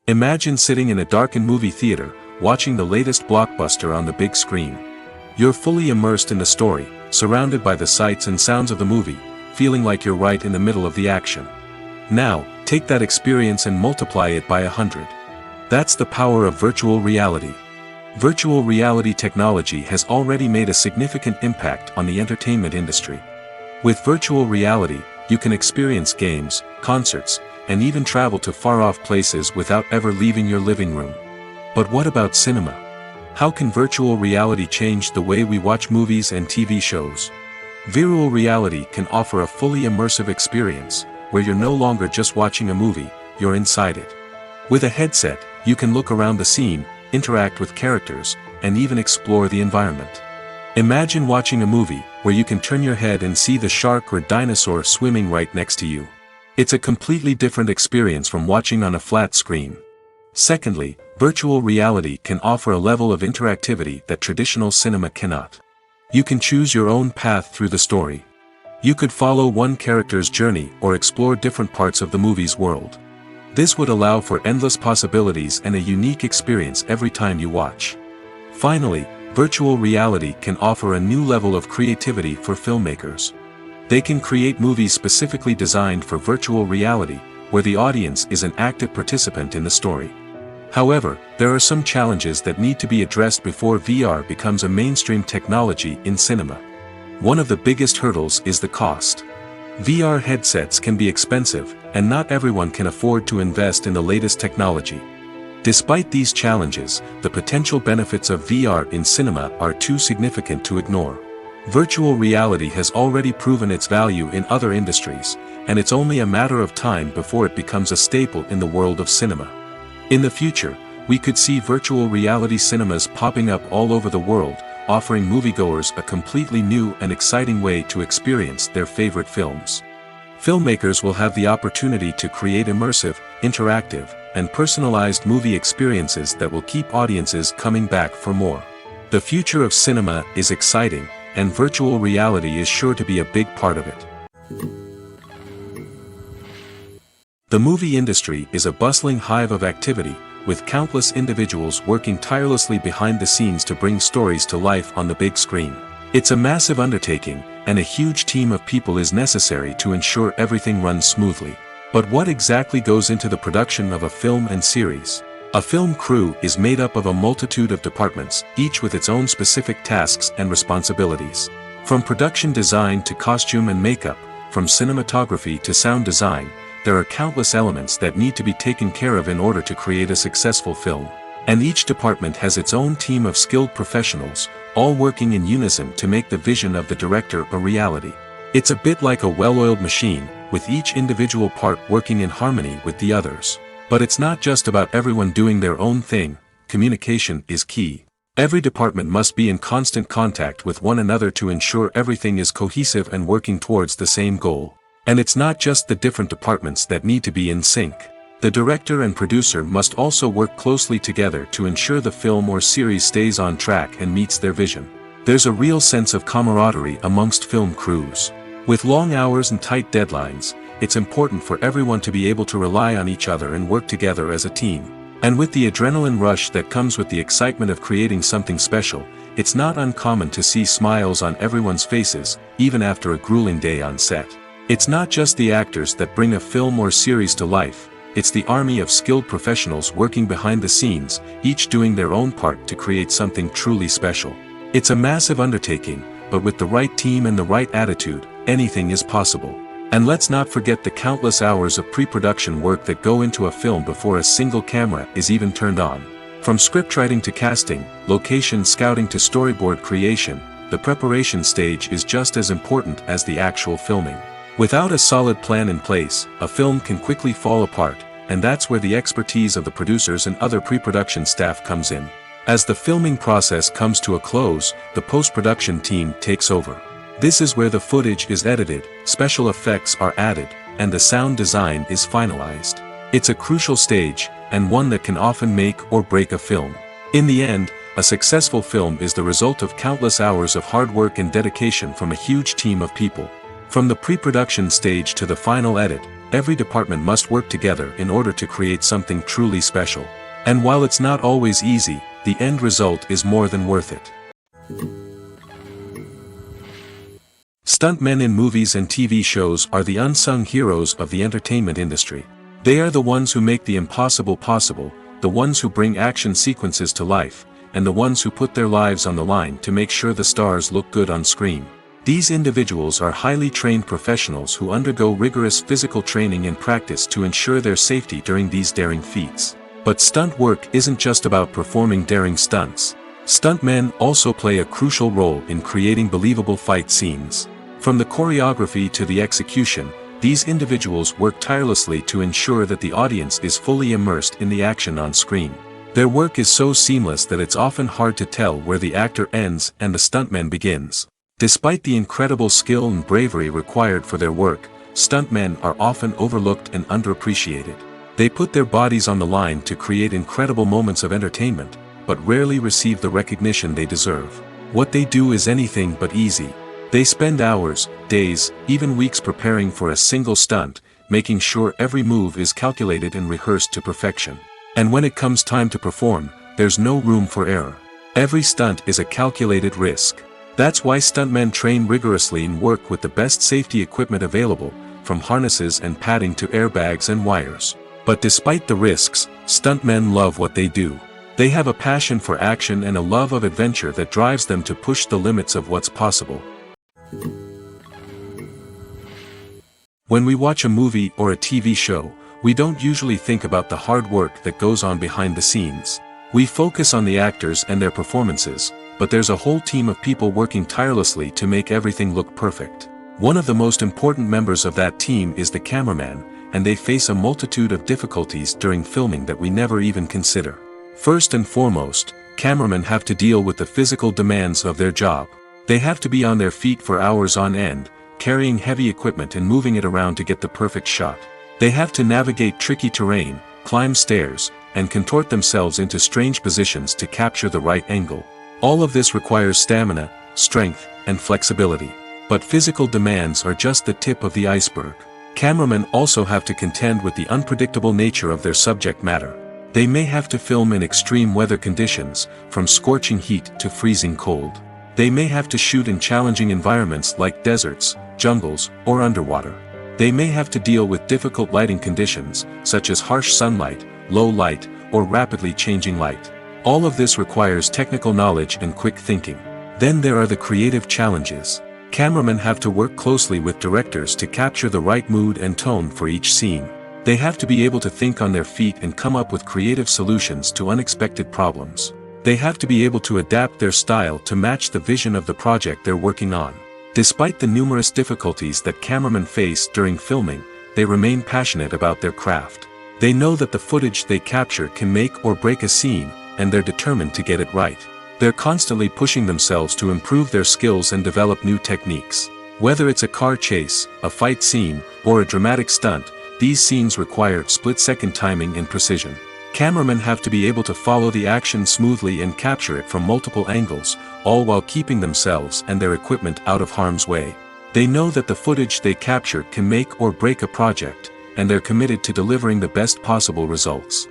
Imagine sitting in a darkened movie theater, watching the latest blockbuster on the big screen. You're fully immersed in the story, surrounded by the sights and sounds of the movie, feeling like you're right in the middle of the action. Now, take that experience and multiply it by 100. That's the power of virtual reality. Virtual reality technology has already made a significant impact on the entertainment industry. With virtual reality, you can experience games, concerts, and even travel to far-off places without ever leaving your living room. But what about cinema? How can virtual reality change the way we watch movies and TV shows? Virtual reality can offer a fully immersive experience, where you're no longer just watching a movie, you're inside it. With a headset, you can look around the scene, interact with characters, and even explore the environment. Imagine watching a movie, where you can turn your head and see the shark or dinosaur swimming right next to you. It's a completely different experience from watching on a flat screen. Secondly, virtual reality can offer a level of interactivity that traditional cinema cannot. You can choose your own path through the story. You could follow one character's journey or explore different parts of the movie's world. This would allow for endless possibilities and a unique experience every time you watch. Finally, virtual reality can offer a new level of creativity for filmmakers. They can create movies specifically designed for virtual reality, where the audience is an active participant in the story. However, there are some challenges that need to be addressed before VR becomes a mainstream technology in cinema. One of the biggest hurdles is the cost. VR headsets can be expensive, and not everyone can afford to invest in the latest technology. Despite these challenges, the potential benefits of VR in cinema are too significant to ignore. Virtual reality has already proven its value in other industries, and it's only a matter of time before it becomes a staple in the world of cinema. In the future, we could see virtual reality cinemas popping up all over the world, offering moviegoers a completely new and exciting way to experience their favorite films. Filmmakers will have the opportunity to create immersive, interactive, and personalized movie experiences that will keep audiences coming back for more. The future of cinema is exciting, and virtual reality is sure to be a big part of it. The movie industry is a bustling hive of activity, with countless individuals working tirelessly behind the scenes to bring stories to life on the big screen. It's a massive undertaking, and a huge team of people is necessary to ensure everything runs smoothly. But what exactly goes into the production of a film and series? A film crew is made up of a multitude of departments, each with its own specific tasks and responsibilities. From production design to costume and makeup, from cinematography to sound design, there are countless elements that need to be taken care of in order to create a successful film. And each department has its own team of skilled professionals, all working in unison to make the vision of the director a reality. It's a bit like a well-oiled machine, with each individual part working in harmony with the others. But it's not just about everyone doing their own thing. Communication is key. Every department must be in constant contact with one another to ensure everything is cohesive and working towards the same goal. And it's not just the different departments that need to be in sync. The director and producer must also work closely together to ensure the film or series stays on track and meets their vision. There's a real sense of camaraderie amongst film crews. With long hours and tight deadlines, it's important for everyone to be able to rely on each other and work together as a team. And with the adrenaline rush that comes with the excitement of creating something special, it's not uncommon to see smiles on everyone's faces, even after a grueling day on set. It's not just the actors that bring a film or series to life, it's the army of skilled professionals working behind the scenes, each doing their own part to create something truly special. It's a massive undertaking, but with the right team and the right attitude, anything is possible. And let's not forget the countless hours of pre-production work that go into a film before a single camera is even turned on. From scriptwriting to casting, location scouting to storyboard creation, the preparation stage is just as important as the actual filming. Without a solid plan in place, a film can quickly fall apart, and that's where the expertise of the producers and other pre-production staff comes in. As the filming process comes to a close, the post-production team takes over. This is where the footage is edited, special effects are added, and the sound design is finalized. It's a crucial stage, and one that can often make or break a film. In the end, a successful film is the result of countless hours of hard work and dedication from a huge team of people. From the pre-production stage to the final edit, every department must work together in order to create something truly special. And while it's not always easy, the end result is more than worth it. Stuntmen in movies and TV shows are the unsung heroes of the entertainment industry. They are the ones who make the impossible possible, the ones who bring action sequences to life, and the ones who put their lives on the line to make sure the stars look good on screen. These individuals are highly trained professionals who undergo rigorous physical training and practice to ensure their safety during these daring feats. But stunt work isn't just about performing daring stunts. Stuntmen also play a crucial role in creating believable fight scenes. From the choreography to the execution, these individuals work tirelessly to ensure that the audience is fully immersed in the action on screen. Their work is so seamless that it's often hard to tell where the actor ends and the stuntman begins. Despite the incredible skill and bravery required for their work, stuntmen are often overlooked and underappreciated. They put their bodies on the line to create incredible moments of entertainment, but rarely receive the recognition they deserve. What they do is anything but easy. They spend hours, days, even weeks preparing for a single stunt, making sure every move is calculated and rehearsed to perfection. And when it comes time to perform, there's no room for error. Every stunt is a calculated risk. That's why stuntmen train rigorously and work with the best safety equipment available, from harnesses and padding to airbags and wires. But despite the risks, stuntmen love what they do. They have a passion for action and a love of adventure that drives them to push the limits of what's possible. When we watch a movie or a TV show, we don't usually think about the hard work that goes on behind the scenes. We focus on the actors and their performances, but there's a whole team of people working tirelessly to make everything look perfect. One of the most important members of that team is the cameraman, and they face a multitude of difficulties during filming that we never even consider. First and foremost, cameramen have to deal with the physical demands of their job. They have to be on their feet for hours on end, carrying heavy equipment and moving it around to get the perfect shot. They have to navigate tricky terrain, climb stairs, and contort themselves into strange positions to capture the right angle. All of this requires stamina, strength, and flexibility. But physical demands are just the tip of the iceberg. Cameramen also have to contend with the unpredictable nature of their subject matter. They may have to film in extreme weather conditions, from scorching heat to freezing cold. They may have to shoot in challenging environments like deserts, jungles, or underwater. They may have to deal with difficult lighting conditions, such as harsh sunlight, low light, or rapidly changing light. All of this requires technical knowledge and quick thinking. Then there are the creative challenges. Cameramen have to work closely with directors to capture the right mood and tone for each scene. They have to be able to think on their feet and come up with creative solutions to unexpected problems. They have to be able to adapt their style to match the vision of the project they're working on. Despite the numerous difficulties that cameramen face during filming, they remain passionate about their craft. They know that the footage they capture can make or break a scene, and they're determined to get it right. They're constantly pushing themselves to improve their skills and develop new techniques. Whether it's a car chase, a fight scene, or a dramatic stunt, these scenes require split-second timing and precision. Cameramen have to be able to follow the action smoothly and capture it from multiple angles, all while keeping themselves and their equipment out of harm's way. They know that the footage they capture can make or break a project, and they're committed to delivering the best possible results.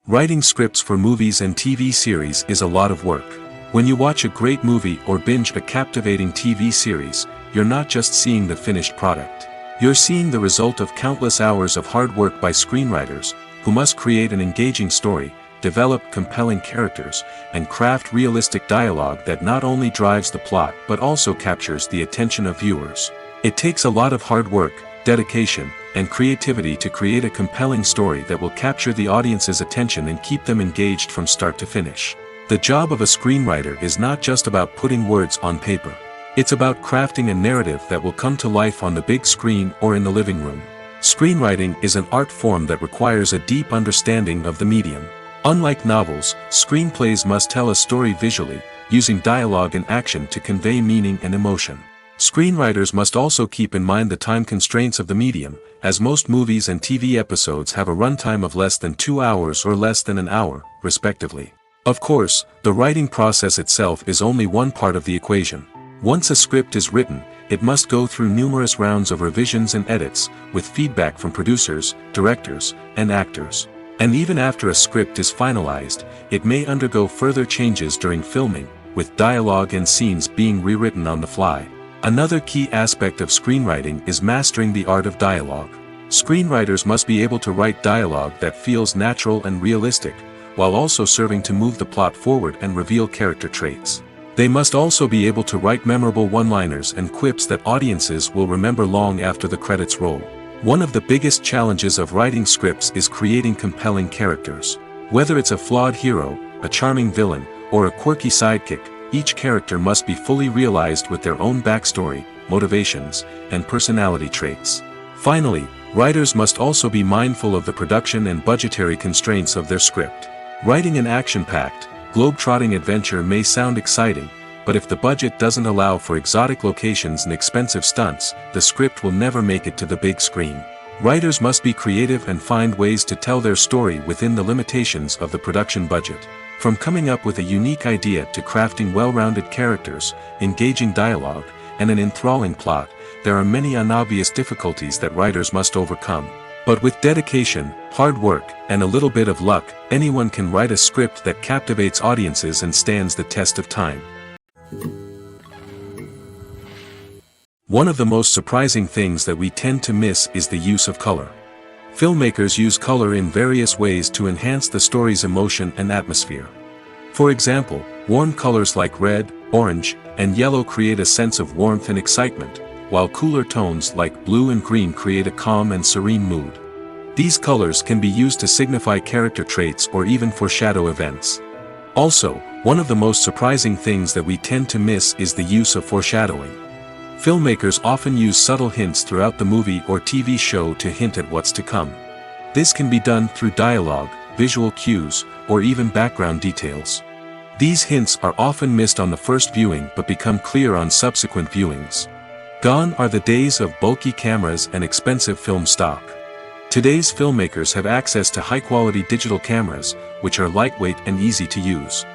Writing scripts for movies and TV series is a lot of work. When you watch a great movie or binge a captivating TV series, you're not just seeing the finished product. You're seeing the result of countless hours of hard work by screenwriters, who must create an engaging story, develop compelling characters, and craft realistic dialogue that not only drives the plot but also captures the attention of viewers. It takes a lot of hard work, dedication, and creativity to create a compelling story that will capture the audience's attention and keep them engaged from start to finish. The job of a screenwriter is not just about putting words on paper. It's about crafting a narrative that will come to life on the big screen or in the living room. Screenwriting is an art form that requires a deep understanding of the medium. Unlike novels, screenplays must tell a story visually, using dialogue and action to convey meaning and emotion. Screenwriters must also keep in mind the time constraints of the medium, as most movies and TV episodes have a runtime of less than 2 hours or less than an hour, respectively. Of course, the writing process itself is only one part of the equation. Once a script is written, it must go through numerous rounds of revisions and edits, with feedback from producers, directors, and actors. And even after a script is finalized, it may undergo further changes during filming, with dialogue and scenes being rewritten on the fly. Another key aspect of screenwriting is mastering the art of dialogue. Screenwriters must be able to write dialogue that feels natural and realistic, while also serving to move the plot forward and reveal character traits. They must also be able to write memorable one-liners and quips that audiences will remember long after the credits roll. One of the biggest challenges of writing scripts is creating compelling characters. Whether it's a flawed hero, a charming villain, or a quirky sidekick, each character must be fully realized with their own backstory, motivations, and personality traits. Finally, writers must also be mindful of the production and budgetary constraints of their script. Writing an action-packed, globe-trotting adventure may sound exciting, but if the budget doesn't allow for exotic locations and expensive stunts, the script will never make it to the big screen. Writers must be creative and find ways to tell their story within the limitations of the production budget. From coming up with a unique idea to crafting well-rounded characters, engaging dialogue, and an enthralling plot, there are many unobvious difficulties that writers must overcome. But with dedication, hard work, and a little bit of luck, anyone can write a script that captivates audiences and stands the test of time. One of the most surprising things that we tend to miss is the use of color. Filmmakers use color in various ways to enhance the story's emotion and atmosphere. For example, warm colors like red, orange, and yellow create a sense of warmth and excitement, while cooler tones like blue and green create a calm and serene mood. These colors can be used to signify character traits or even foreshadow events. Also, one of the most surprising things that we tend to miss is the use of foreshadowing. Filmmakers often use subtle hints throughout the movie or TV show to hint at what's to come. This can be done through dialogue, visual cues, or even background details. These hints are often missed on the first viewing but become clear on subsequent viewings. Gone are the days of bulky cameras and expensive film stock. Today's filmmakers have access to high-quality digital cameras, which are lightweight and easy to use.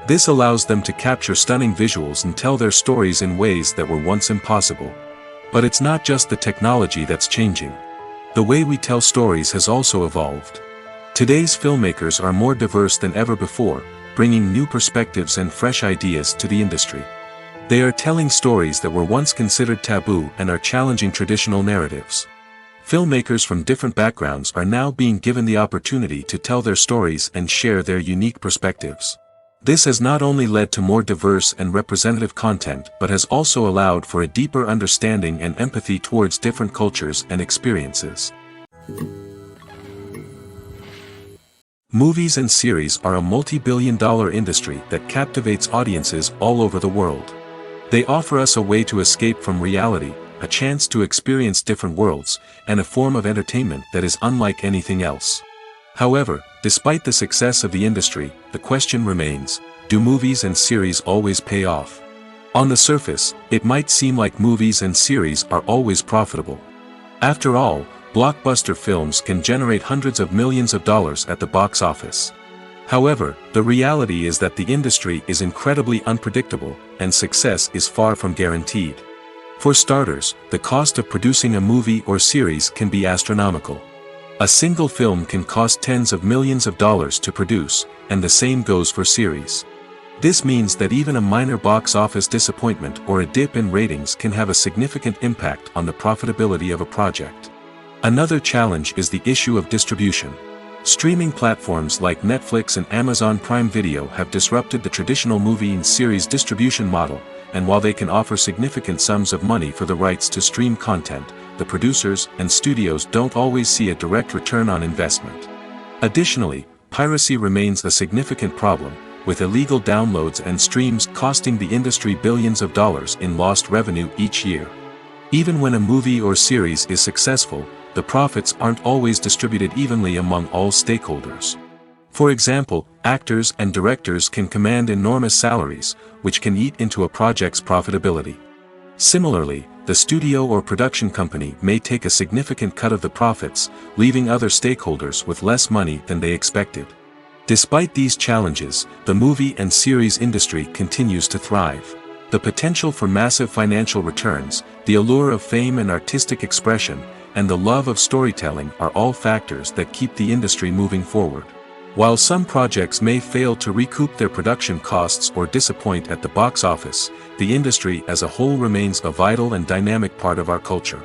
This allows them to capture stunning visuals and tell their stories in ways that were once impossible. But it's not just the technology that's changing. The way we tell stories has also evolved. Today's filmmakers are more diverse than ever before, bringing new perspectives and fresh ideas to the industry. They are telling stories that were once considered taboo and are challenging traditional narratives. Filmmakers from different backgrounds are now being given the opportunity to tell their stories and share their unique perspectives. This has not only led to more diverse and representative content but has also allowed for a deeper understanding and empathy towards different cultures and experiences. Movies and series are a multi-billion-dollar industry that captivates audiences all over the world. They offer us a way to escape from reality, a chance to experience different worlds, and a form of entertainment that is unlike anything else. However, despite the success of the industry, the question remains, do movies and series always pay off? On the surface, it might seem like movies and series are always profitable. After all, blockbuster films can generate hundreds of millions of dollars at the box office. However, the reality is that the industry is incredibly unpredictable, and success is far from guaranteed. For starters, the cost of producing a movie or series can be astronomical. A single film can cost tens of millions of dollars to produce, and the same goes for series. This means that even a minor box office disappointment or a dip in ratings can have a significant impact on the profitability of a project. Another challenge is the issue of distribution. Streaming platforms like Netflix and Amazon Prime Video have disrupted the traditional movie and series distribution model, and while they can offer significant sums of money for the rights to stream content, the producers and studios don't always see a direct return on investment. Additionally, piracy remains a significant problem, with illegal downloads and streams costing the industry billions of dollars in lost revenue each year. Even when a movie or series is successful, the profits aren't always distributed evenly among all stakeholders. For example, actors and directors can command enormous salaries, which can eat into a project's profitability. Similarly, the studio or production company may take a significant cut of the profits, leaving other stakeholders with less money than they expected. Despite these challenges, the movie and series industry continues to thrive. The potential for massive financial returns, the allure of fame and artistic expression, and the love of storytelling are all factors that keep the industry moving forward. While some projects may fail to recoup their production costs or disappoint at the box office, the industry as a whole remains a vital and dynamic part of our culture.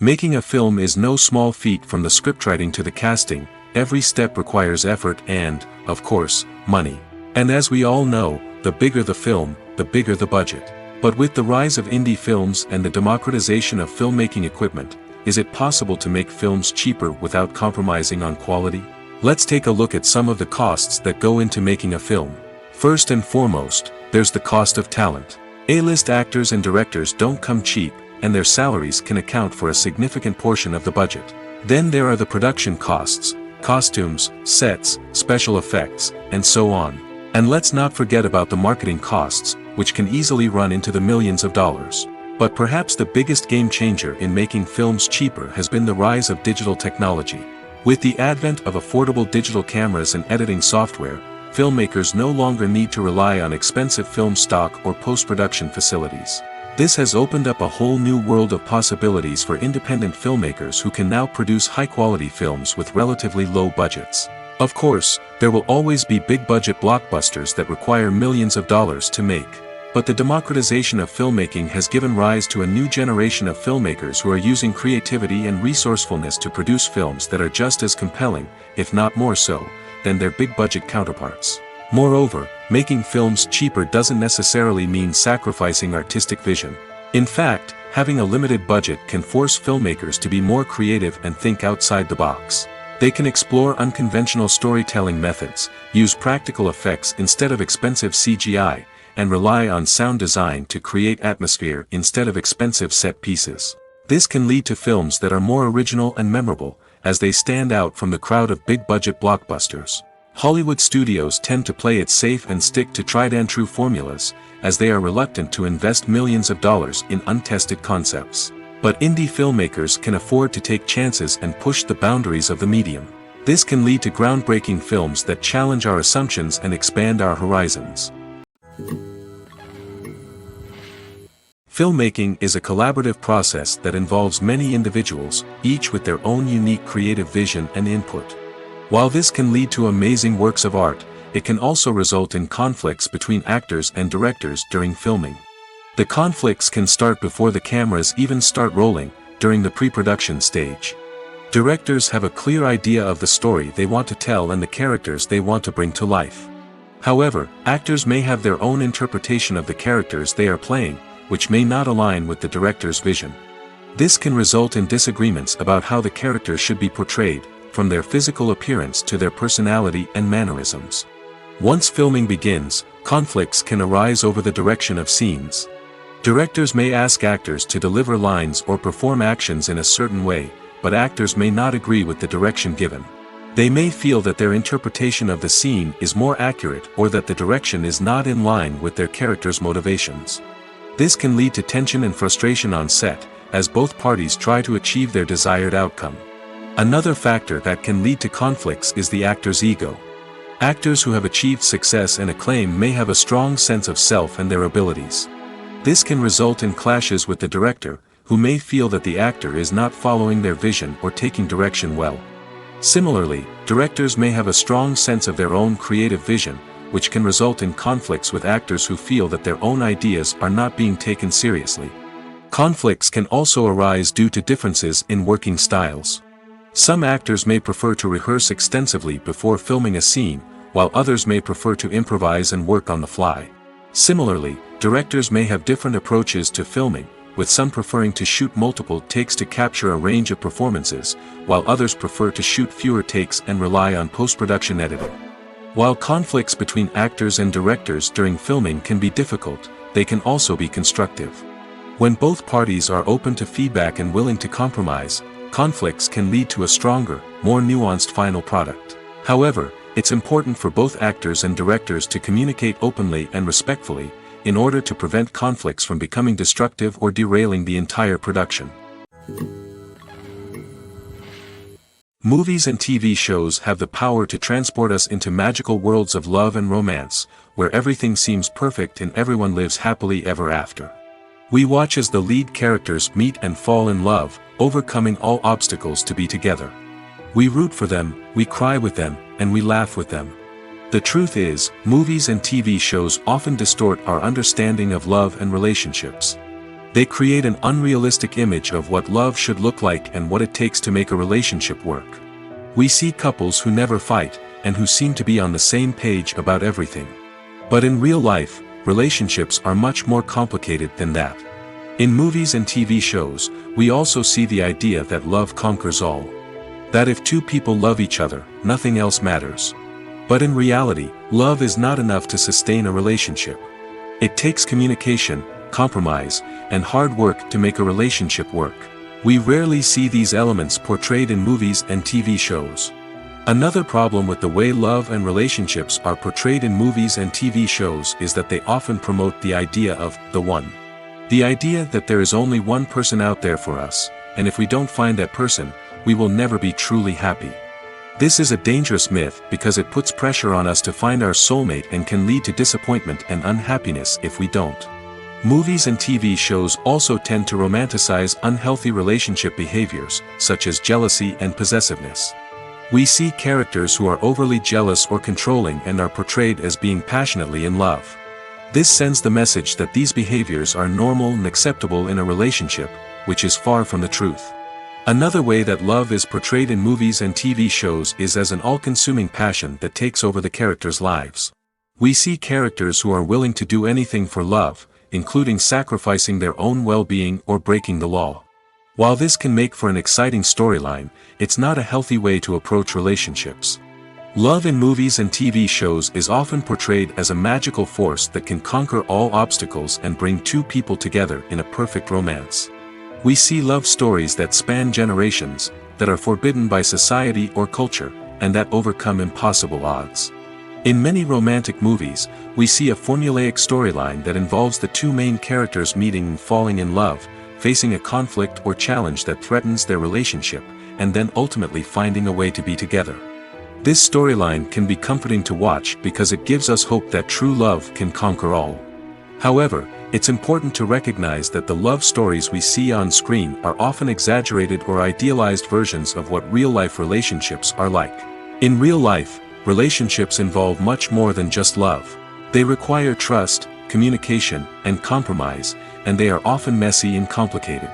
Making a film is no small feat. From the scriptwriting to the casting, every step requires effort and, of course, money. And as we all know, the bigger the film, the bigger the budget. But with the rise of indie films and the democratization of filmmaking equipment, is it possible to make films cheaper without compromising on quality? Let's take a look at some of the costs that go into making a film. First and foremost, there's the cost of talent. A-list actors and directors don't come cheap, and their salaries can account for a significant portion of the budget. Then there are the production costs, costumes, sets, special effects, and so on. And let's not forget about the marketing costs, which can easily run into the millions of dollars. But perhaps the biggest game changer in making films cheaper has been the rise of digital technology. With the advent of affordable digital cameras and editing software, filmmakers no longer need to rely on expensive film stock or post-production facilities. This has opened up a whole new world of possibilities for independent filmmakers who can now produce high-quality films with relatively low budgets. Of course, there will always be big-budget blockbusters that require millions of dollars to make. But the democratization of filmmaking has given rise to a new generation of filmmakers who are using creativity and resourcefulness to produce films that are just as compelling, if not more so, than their big-budget counterparts. Moreover, making films cheaper doesn't necessarily mean sacrificing artistic vision. In fact, having a limited budget can force filmmakers to be more creative and think outside the box. They can explore unconventional storytelling methods, use practical effects instead of expensive CGI, and rely on sound design to create atmosphere instead of expensive set pieces. This can lead to films that are more original and memorable, as they stand out from the crowd of big-budget blockbusters. Hollywood studios tend to play it safe and stick to tried-and-true formulas, as they are reluctant to invest millions of dollars in untested concepts. But indie filmmakers can afford to take chances and push the boundaries of the medium. This can lead to groundbreaking films that challenge our assumptions and expand our horizons. Filmmaking is a collaborative process that involves many individuals, each with their own unique creative vision and input. While this can lead to amazing works of art, it can also result in conflicts between actors and directors during filming. The conflicts can start before the cameras even start rolling, during the pre-production stage. Directors have a clear idea of the story they want to tell and the characters they want to bring to life. However, actors may have their own interpretation of the characters they are playing, which may not align with the director's vision. This can result in disagreements about how the characters should be portrayed, from their physical appearance to their personality and mannerisms. Once filming begins, conflicts can arise over the direction of scenes. Directors may ask actors to deliver lines or perform actions in a certain way, but actors may not agree with the direction given. They may feel that their interpretation of the scene is more accurate or that the direction is not in line with their character's motivations. This can lead to tension and frustration on set, as both parties try to achieve their desired outcome. Another factor that can lead to conflicts is the actor's ego. Actors who have achieved success and acclaim may have a strong sense of self and their abilities. This can result in clashes with the director, who may feel that the actor is not following their vision or taking direction well. Similarly, directors may have a strong sense of their own creative vision, which can result in conflicts with actors who feel that their own ideas are not being taken seriously. Conflicts can also arise due to differences in working styles. Some actors may prefer to rehearse extensively before filming a scene, while others may prefer to improvise and work on the fly. Similarly, directors may have different approaches to filming, with some preferring to shoot multiple takes to capture a range of performances, while others prefer to shoot fewer takes and rely on post-production editing. While conflicts between actors and directors during filming can be difficult, they can also be constructive. When both parties are open to feedback and willing to compromise, conflicts can lead to a stronger, more nuanced final product. However, it's important for both actors and directors to communicate openly and respectfully, in order to prevent conflicts from becoming destructive or derailing the entire production. Movies and TV shows have the power to transport us into magical worlds of love and romance, where everything seems perfect and everyone lives happily ever after. We watch as the lead characters meet and fall in love, overcoming all obstacles to be together. We root for them, we cry with them, and we laugh with them. The truth is, movies and TV shows often distort our understanding of love and relationships. They create an unrealistic image of what love should look like and what it takes to make a relationship work. We see couples who never fight, and who seem to be on the same page about everything. But in real life, relationships are much more complicated than that. In movies and TV shows, we also see the idea that love conquers all. That if two people love each other, nothing else matters. But in reality, love is not enough to sustain a relationship. It takes communication, compromise, and hard work to make a relationship work. We rarely see these elements portrayed in movies and TV shows. Another problem with the way love and relationships are portrayed in movies and TV shows is that they often promote the idea of the one. The idea that there is only one person out there for us, and if we don't find that person, we will never be truly happy. This is a dangerous myth because it puts pressure on us to find our soulmate and can lead to disappointment and unhappiness if we don't. Movies and TV shows also tend to romanticize unhealthy relationship behaviors, such as jealousy and possessiveness. We see characters who are overly jealous or controlling and are portrayed as being passionately in love. This sends the message that these behaviors are normal and acceptable in a relationship, which is far from the truth. Another way that love is portrayed in movies and TV shows is as an all-consuming passion that takes over the characters' lives. We see characters who are willing to do anything for love, including sacrificing their own well-being or breaking the law. While this can make for an exciting storyline, it's not a healthy way to approach relationships. Love in movies and TV shows is often portrayed as a magical force that can conquer all obstacles and bring two people together in a perfect romance. We see love stories that span generations, that are forbidden by society or culture, and that overcome impossible odds. In many romantic movies, we see a formulaic storyline that involves the two main characters meeting and falling in love, facing a conflict or challenge that threatens their relationship, and then ultimately finding a way to be together. This storyline can be comforting to watch because it gives us hope that true love can conquer all. However, it's important to recognize that the love stories we see on screen are often exaggerated or idealized versions of what real-life relationships are like. In real life, relationships involve much more than just love. They require trust, communication, and compromise, and they are often messy and complicated.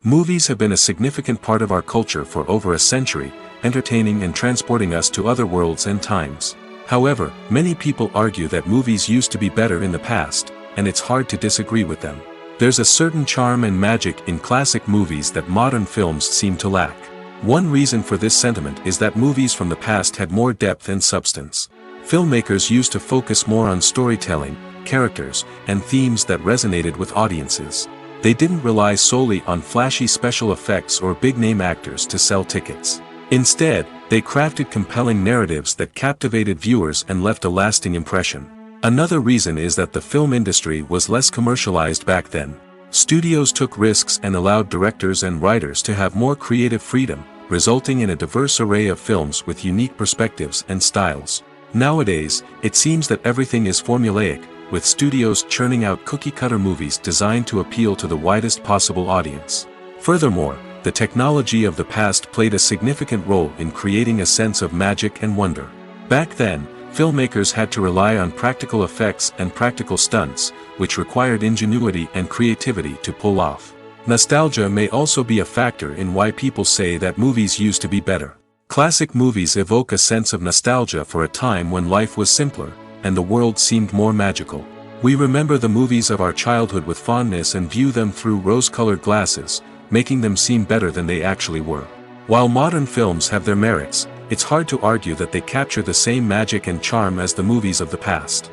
Movies have been a significant part of our culture for over a century, entertaining and transporting us to other worlds and times. However, many people argue that movies used to be better in the past, and it's hard to disagree with them. There's a certain charm and magic in classic movies that modern films seem to lack. One reason for this sentiment is that movies from the past had more depth and substance. Filmmakers used to focus more on storytelling, characters, and themes that resonated with audiences. They didn't rely solely on flashy special effects or big-name actors to sell tickets. Instead, they crafted compelling narratives that captivated viewers and left a lasting impression. Another reason is that the film industry was less commercialized back then. Studios took risks and allowed directors and writers to have more creative freedom, resulting in a diverse array of films with unique perspectives and styles. Nowadays, it seems that everything is formulaic, with studios churning out cookie-cutter movies designed to appeal to the widest possible audience. Furthermore, the technology of the past played a significant role in creating a sense of magic and wonder. Back then, filmmakers had to rely on practical effects and practical stunts, which required ingenuity and creativity to pull off. Nostalgia may also be a factor in why people say that movies used to be better. Classic movies evoke a sense of nostalgia for a time when life was simpler, and the world seemed more magical. We remember the movies of our childhood with fondness and view them through rose-colored glasses, making them seem better than they actually were. While modern films have their merits, it's hard to argue that they capture the same magic and charm as the movies of the past.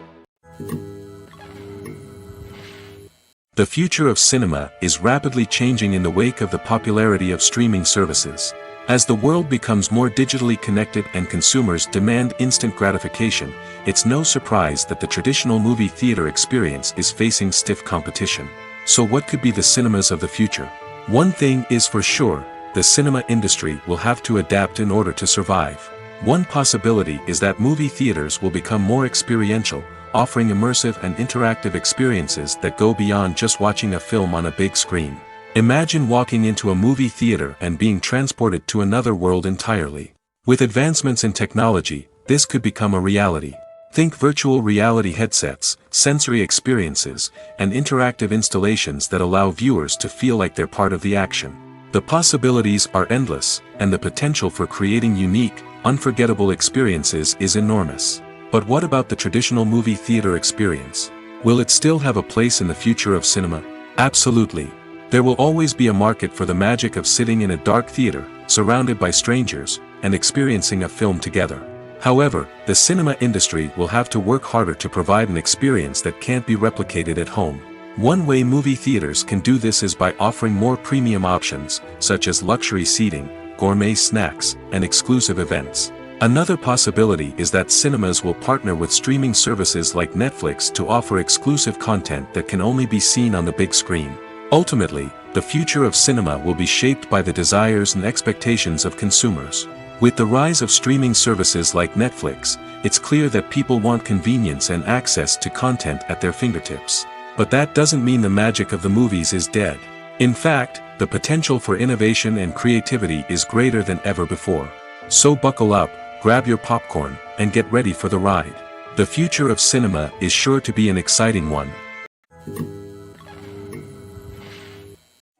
The future of cinema is rapidly changing in the wake of the popularity of streaming services. As the world becomes more digitally connected and consumers demand instant gratification, it's no surprise that the traditional movie theater experience is facing stiff competition. So what could be the cinemas of the future? One thing is for sure, the cinema industry will have to adapt in order to survive. One possibility is that movie theaters will become more experiential, offering immersive and interactive experiences that go beyond just watching a film on a big screen. Imagine walking into a movie theater and being transported to another world entirely. With advancements in technology, this could become a reality. Think virtual reality headsets, sensory experiences, and interactive installations that allow viewers to feel like they're part of the action. The possibilities are endless, and the potential for creating unique, unforgettable experiences is enormous. But what about the traditional movie theater experience? Will it still have a place in the future of cinema? Absolutely. There will always be a market for the magic of sitting in a dark theater, surrounded by strangers, and experiencing a film together. However, the cinema industry will have to work harder to provide an experience that can't be replicated at home. One way movie theaters can do this is by offering more premium options, such as luxury seating, gourmet snacks, and exclusive events. Another possibility is that cinemas will partner with streaming services like Netflix to offer exclusive content that can only be seen on the big screen. Ultimately, the future of cinema will be shaped by the desires and expectations of consumers. With the rise of streaming services like Netflix, it's clear that people want convenience and access to content at their fingertips. But that doesn't mean the magic of the movies is dead. In fact, the potential for innovation and creativity is greater than ever before. So buckle up, grab your popcorn, and get ready for the ride. The future of cinema is sure to be an exciting one.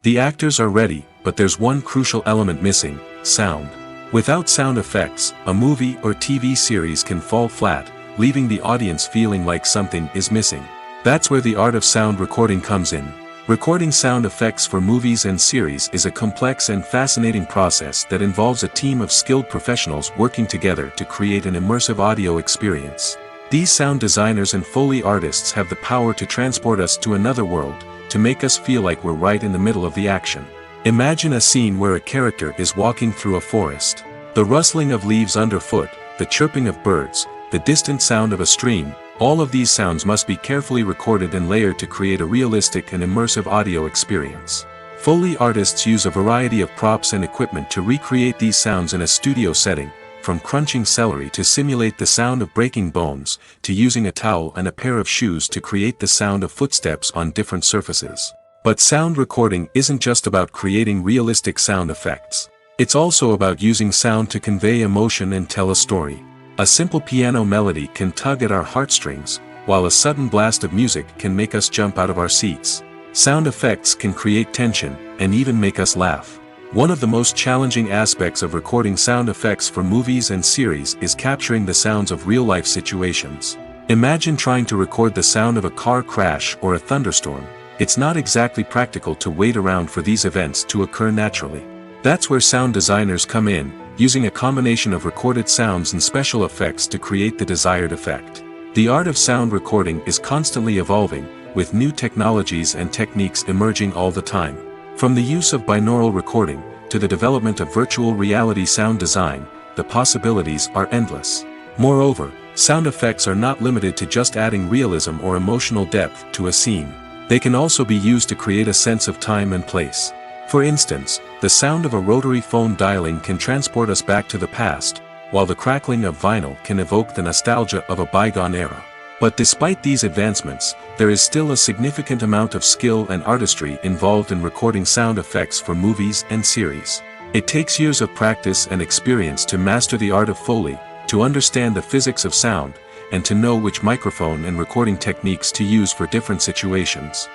The actors are ready, but there's one crucial element missing: sound. Without sound effects, a movie or TV series can fall flat, leaving the audience feeling like something is missing. That's where the art of sound recording comes in. Recording sound effects for movies and series is a complex and fascinating process that involves a team of skilled professionals working together to create an immersive audio experience. These sound designers and Foley artists have the power to transport us to another world, to make us feel like we're right in the middle of the action. Imagine a scene where a character is walking through a forest. The rustling of leaves underfoot, the chirping of birds, the distant sound of a stream, all of these sounds must be carefully recorded and layered to create a realistic and immersive audio experience. Foley artists use a variety of props and equipment to recreate these sounds in a studio setting, from crunching celery to simulate the sound of breaking bones, to using a towel and a pair of shoes to create the sound of footsteps on different surfaces. But sound recording isn't just about creating realistic sound effects. It's also about using sound to convey emotion and tell a story. A simple piano melody can tug at our heartstrings, while a sudden blast of music can make us jump out of our seats. Sound effects can create tension, and even make us laugh. One of the most challenging aspects of recording sound effects for movies and series is capturing the sounds of real-life situations. Imagine trying to record the sound of a car crash or a thunderstorm. It's not exactly practical to wait around for these events to occur naturally. That's where sound designers come in, using a combination of recorded sounds and special effects to create the desired effect. The art of sound recording is constantly evolving, with new technologies and techniques emerging all the time. From the use of binaural recording, to the development of virtual reality sound design, the possibilities are endless. Moreover, sound effects are not limited to just adding realism or emotional depth to a scene. They can also be used to create a sense of time and place. For instance, the sound of a rotary phone dialing can transport us back to the past, while the crackling of vinyl can evoke the nostalgia of a bygone era. But despite these advancements, there is still a significant amount of skill and artistry involved in recording sound effects for movies and series. It takes years of practice and experience to master the art of Foley, to understand the physics of sound, and to know which microphone and recording techniques to use for different situations.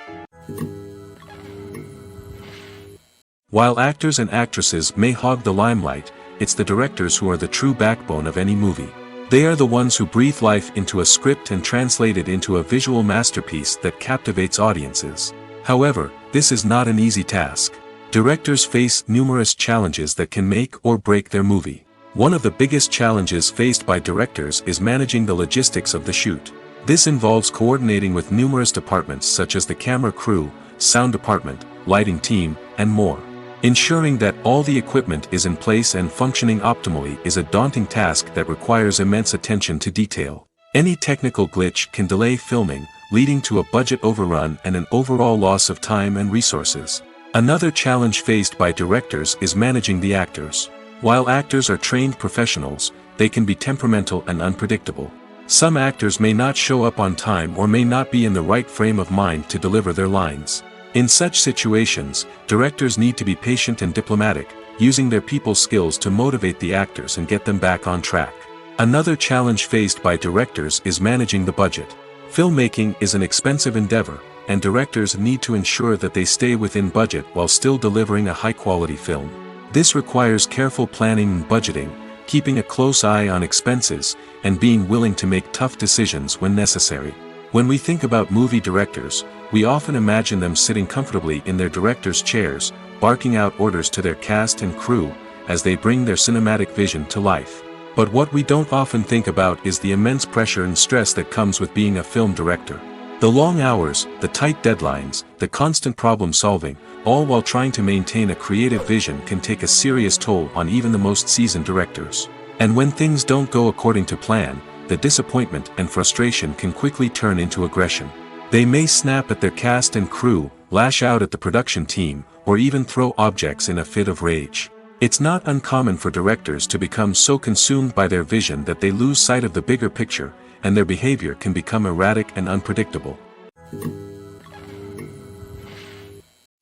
While actors and actresses may hog the limelight, it's the directors who are the true backbone of any movie. They are the ones who breathe life into a script and translate it into a visual masterpiece that captivates audiences. However, this is not an easy task. Directors face numerous challenges that can make or break their movie. One of the biggest challenges faced by directors is managing the logistics of the shoot. This involves coordinating with numerous departments such as the camera crew, sound department, lighting team, and more. Ensuring that all the equipment is in place and functioning optimally is a daunting task that requires immense attention to detail. Any technical glitch can delay filming, leading to a budget overrun and an overall loss of time and resources. Another challenge faced by directors is managing the actors. While actors are trained professionals, they can be temperamental and unpredictable. Some actors may not show up on time or may not be in the right frame of mind to deliver their lines. In such situations, directors need to be patient and diplomatic, using their people skills to motivate the actors and get them back on track. Another challenge faced by directors is managing the budget. Filmmaking is an expensive endeavor, and directors need to ensure that they stay within budget while still delivering a high-quality film. This requires careful planning and budgeting, keeping a close eye on expenses, and being willing to make tough decisions when necessary. When we think about movie directors, we often imagine them sitting comfortably in their director's chairs, barking out orders to their cast and crew, as they bring their cinematic vision to life. But what we don't often think about is the immense pressure and stress that comes with being a film director. The long hours, the tight deadlines, the constant problem solving, all while trying to maintain a creative vision can take a serious toll on even the most seasoned directors. And when things don't go according to plan, the disappointment and frustration can quickly turn into aggression. They may snap at their cast and crew, lash out at the production team, or even throw objects in a fit of rage. It's not uncommon for directors to become so consumed by their vision that they lose sight of the bigger picture, and their behavior can become erratic and unpredictable.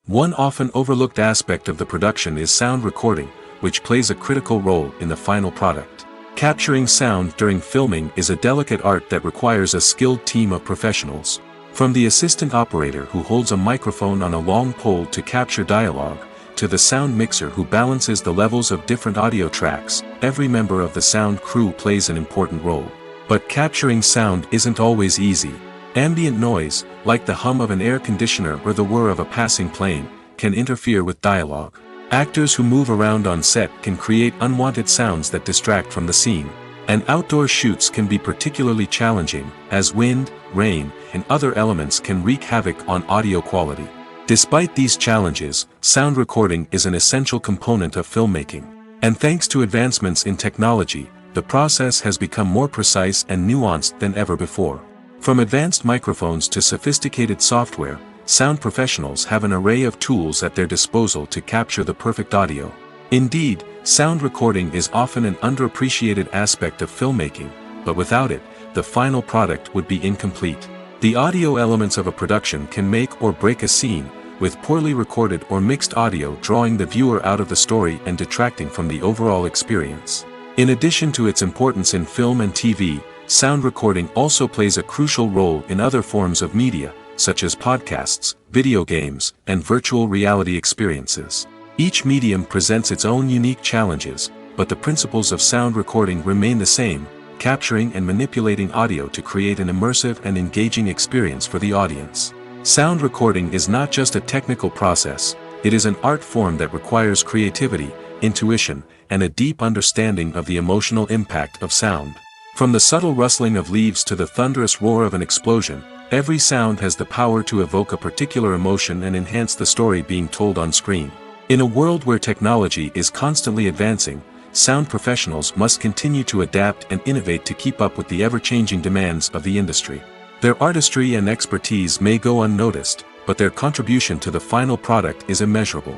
One often overlooked aspect of the production is sound recording, which plays a critical role in the final product. Capturing sound during filming is a delicate art that requires a skilled team of professionals. From the assistant operator who holds a microphone on a long pole to capture dialogue, to the sound mixer who balances the levels of different audio tracks, every member of the sound crew plays an important role. But capturing sound isn't always easy. Ambient noise, like the hum of an air conditioner or the whir of a passing plane, can interfere with dialogue. Actors who move around on set can create unwanted sounds that distract from the scene. And outdoor shoots can be particularly challenging, as wind, rain, and other elements can wreak havoc on audio quality. Despite these challenges, sound recording is an essential component of filmmaking. And thanks to advancements in technology, the process has become more precise and nuanced than ever before. From advanced microphones to sophisticated software, sound professionals have an array of tools at their disposal to capture the perfect audio. Indeed, sound recording is often an underappreciated aspect of filmmaking, but without it, the final product would be incomplete. The audio elements of a production can make or break a scene, with poorly recorded or mixed audio drawing the viewer out of the story and detracting from the overall experience. In addition to its importance in film and TV, sound recording also plays a crucial role in other forms of media, such as podcasts, video games, and virtual reality experiences. Each medium presents its own unique challenges, but the principles of sound recording remain the same, capturing and manipulating audio to create an immersive and engaging experience for the audience. Sound recording is not just a technical process, it is an art form that requires creativity, intuition, and a deep understanding of the emotional impact of sound. From the subtle rustling of leaves to the thunderous roar of an explosion, every sound has the power to evoke a particular emotion and enhance the story being told on screen. In a world where technology is constantly advancing, sound professionals must continue to adapt and innovate to keep up with the ever-changing demands of the industry. Their artistry and expertise may go unnoticed, but their contribution to the final product is immeasurable.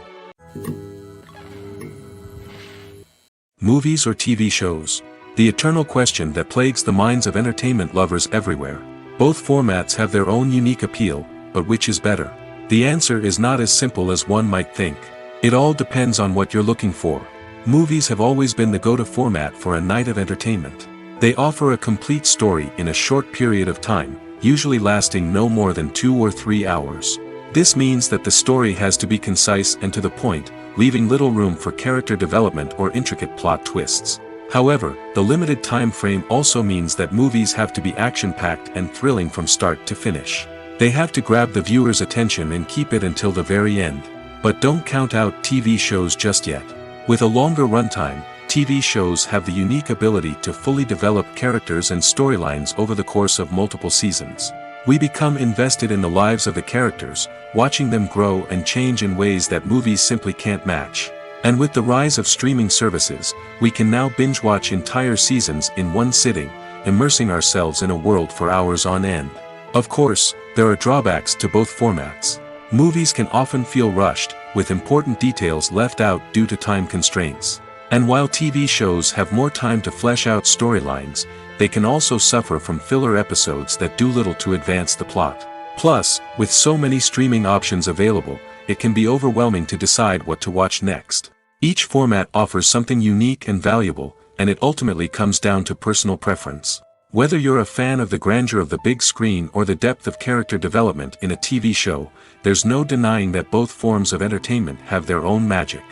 Movies or TV shows? The eternal question that plagues the minds of entertainment lovers everywhere. Both formats have their own unique appeal, but which is better? The answer is not as simple as one might think. It all depends on what you're looking for. Movies have always been the go-to format for a night of entertainment. They offer a complete story in a short period of time, usually lasting no more than 2 or 3 hours. This means that the story has to be concise and to the point, leaving little room for character development or intricate plot twists. However, the limited time frame also means that movies have to be action-packed and thrilling from start to finish. They have to grab the viewer's attention and keep it until the very end. But don't count out TV shows just yet. With a longer runtime, TV shows have the unique ability to fully develop characters and storylines over the course of multiple seasons. We become invested in the lives of the characters, watching them grow and change in ways that movies simply can't match. And with the rise of streaming services, we can now binge-watch entire seasons in one sitting, immersing ourselves in a world for hours on end. Of course, there are drawbacks to both formats. Movies can often feel rushed, with important details left out due to time constraints. And while TV shows have more time to flesh out storylines, they can also suffer from filler episodes that do little to advance the plot. Plus, with so many streaming options available, it can be overwhelming to decide what to watch next. Each format offers something unique and valuable, and it ultimately comes down to personal preference. Whether you're a fan of the grandeur of the big screen or the depth of character development in a TV show, there's no denying that both forms of entertainment have their own magic.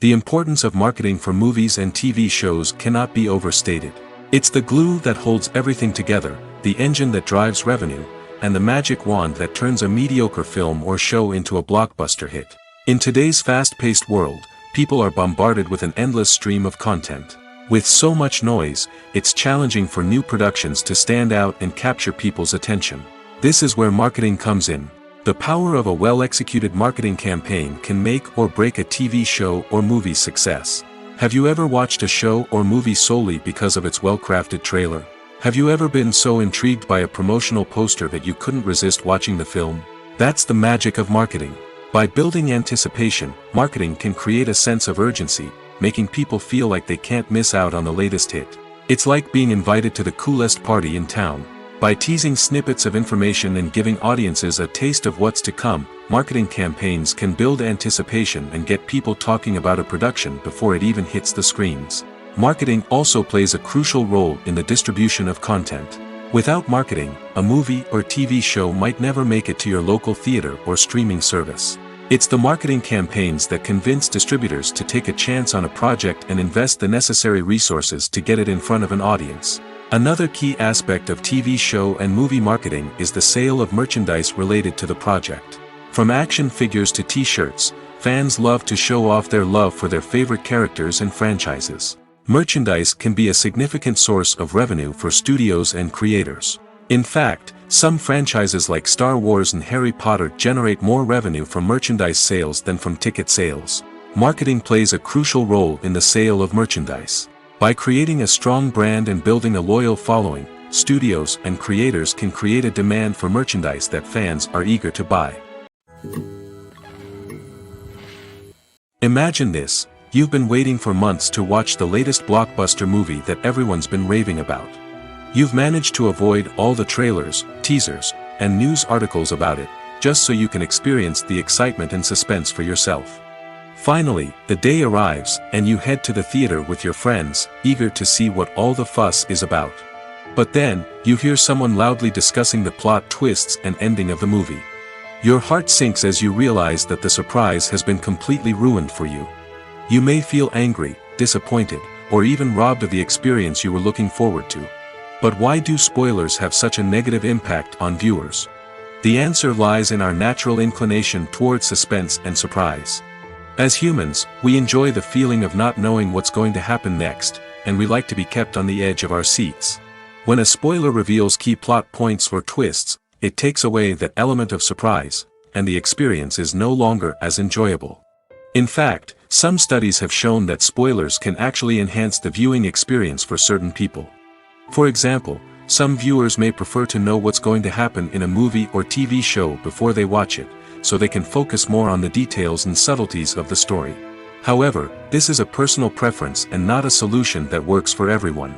The importance of marketing for movies and TV shows cannot be overstated. It's the glue that holds everything together, the engine that drives revenue, and the magic wand that turns a mediocre film or show into a blockbuster hit. In today's fast-paced world, people are bombarded with an endless stream of content. With so much noise, it's challenging for new productions to stand out and capture people's attention. This is where marketing comes in. The power of a well-executed marketing campaign can make or break a TV show or movie's success. Have you ever watched a show or movie solely because of its well-crafted trailer? Have you ever been so intrigued by a promotional poster that you couldn't resist watching the film? That's the magic of marketing. By building anticipation, marketing can create a sense of urgency, making people feel like they can't miss out on the latest hit. It's like being invited to the coolest party in town. By teasing snippets of information and giving audiences a taste of what's to come, marketing campaigns can build anticipation and get people talking about a production before it even hits the screens. Marketing also plays a crucial role in the distribution of content. Without marketing, a movie or TV show might never make it to your local theater or streaming service. It's the marketing campaigns that convince distributors to take a chance on a project and invest the necessary resources to get it in front of an audience. Another key aspect of TV show and movie marketing is the sale of merchandise related to the project. From action figures to t-shirts, fans love to show off their love for their favorite characters and franchises. Merchandise can be a significant source of revenue for studios and creators. In fact, some franchises like Star Wars and Harry Potter generate more revenue from merchandise sales than from ticket sales. Marketing plays a crucial role in the sale of merchandise. By creating a strong brand and building a loyal following, studios and creators can create a demand for merchandise that fans are eager to buy. Imagine this, you've been waiting for months to watch the latest blockbuster movie that everyone's been raving about. You've managed to avoid all the trailers, teasers, and news articles about it, just so you can experience the excitement and suspense for yourself. Finally, the day arrives, and you head to the theater with your friends, eager to see what all the fuss is about. But then, you hear someone loudly discussing the plot twists and ending of the movie. Your heart sinks as you realize that the surprise has been completely ruined for you. You may feel angry, disappointed, or even robbed of the experience you were looking forward to. But why do spoilers have such a negative impact on viewers? The answer lies in our natural inclination toward suspense and surprise. As humans, we enjoy the feeling of not knowing what's going to happen next, and we like to be kept on the edge of our seats. When a spoiler reveals key plot points or twists, it takes away that element of surprise, and the experience is no longer as enjoyable. In fact, some studies have shown that spoilers can actually enhance the viewing experience for certain people. For example, some viewers may prefer to know what's going to happen in a movie or TV show before they watch it, so they can focus more on the details and subtleties of the story. However, this is a personal preference and not a solution that works for everyone.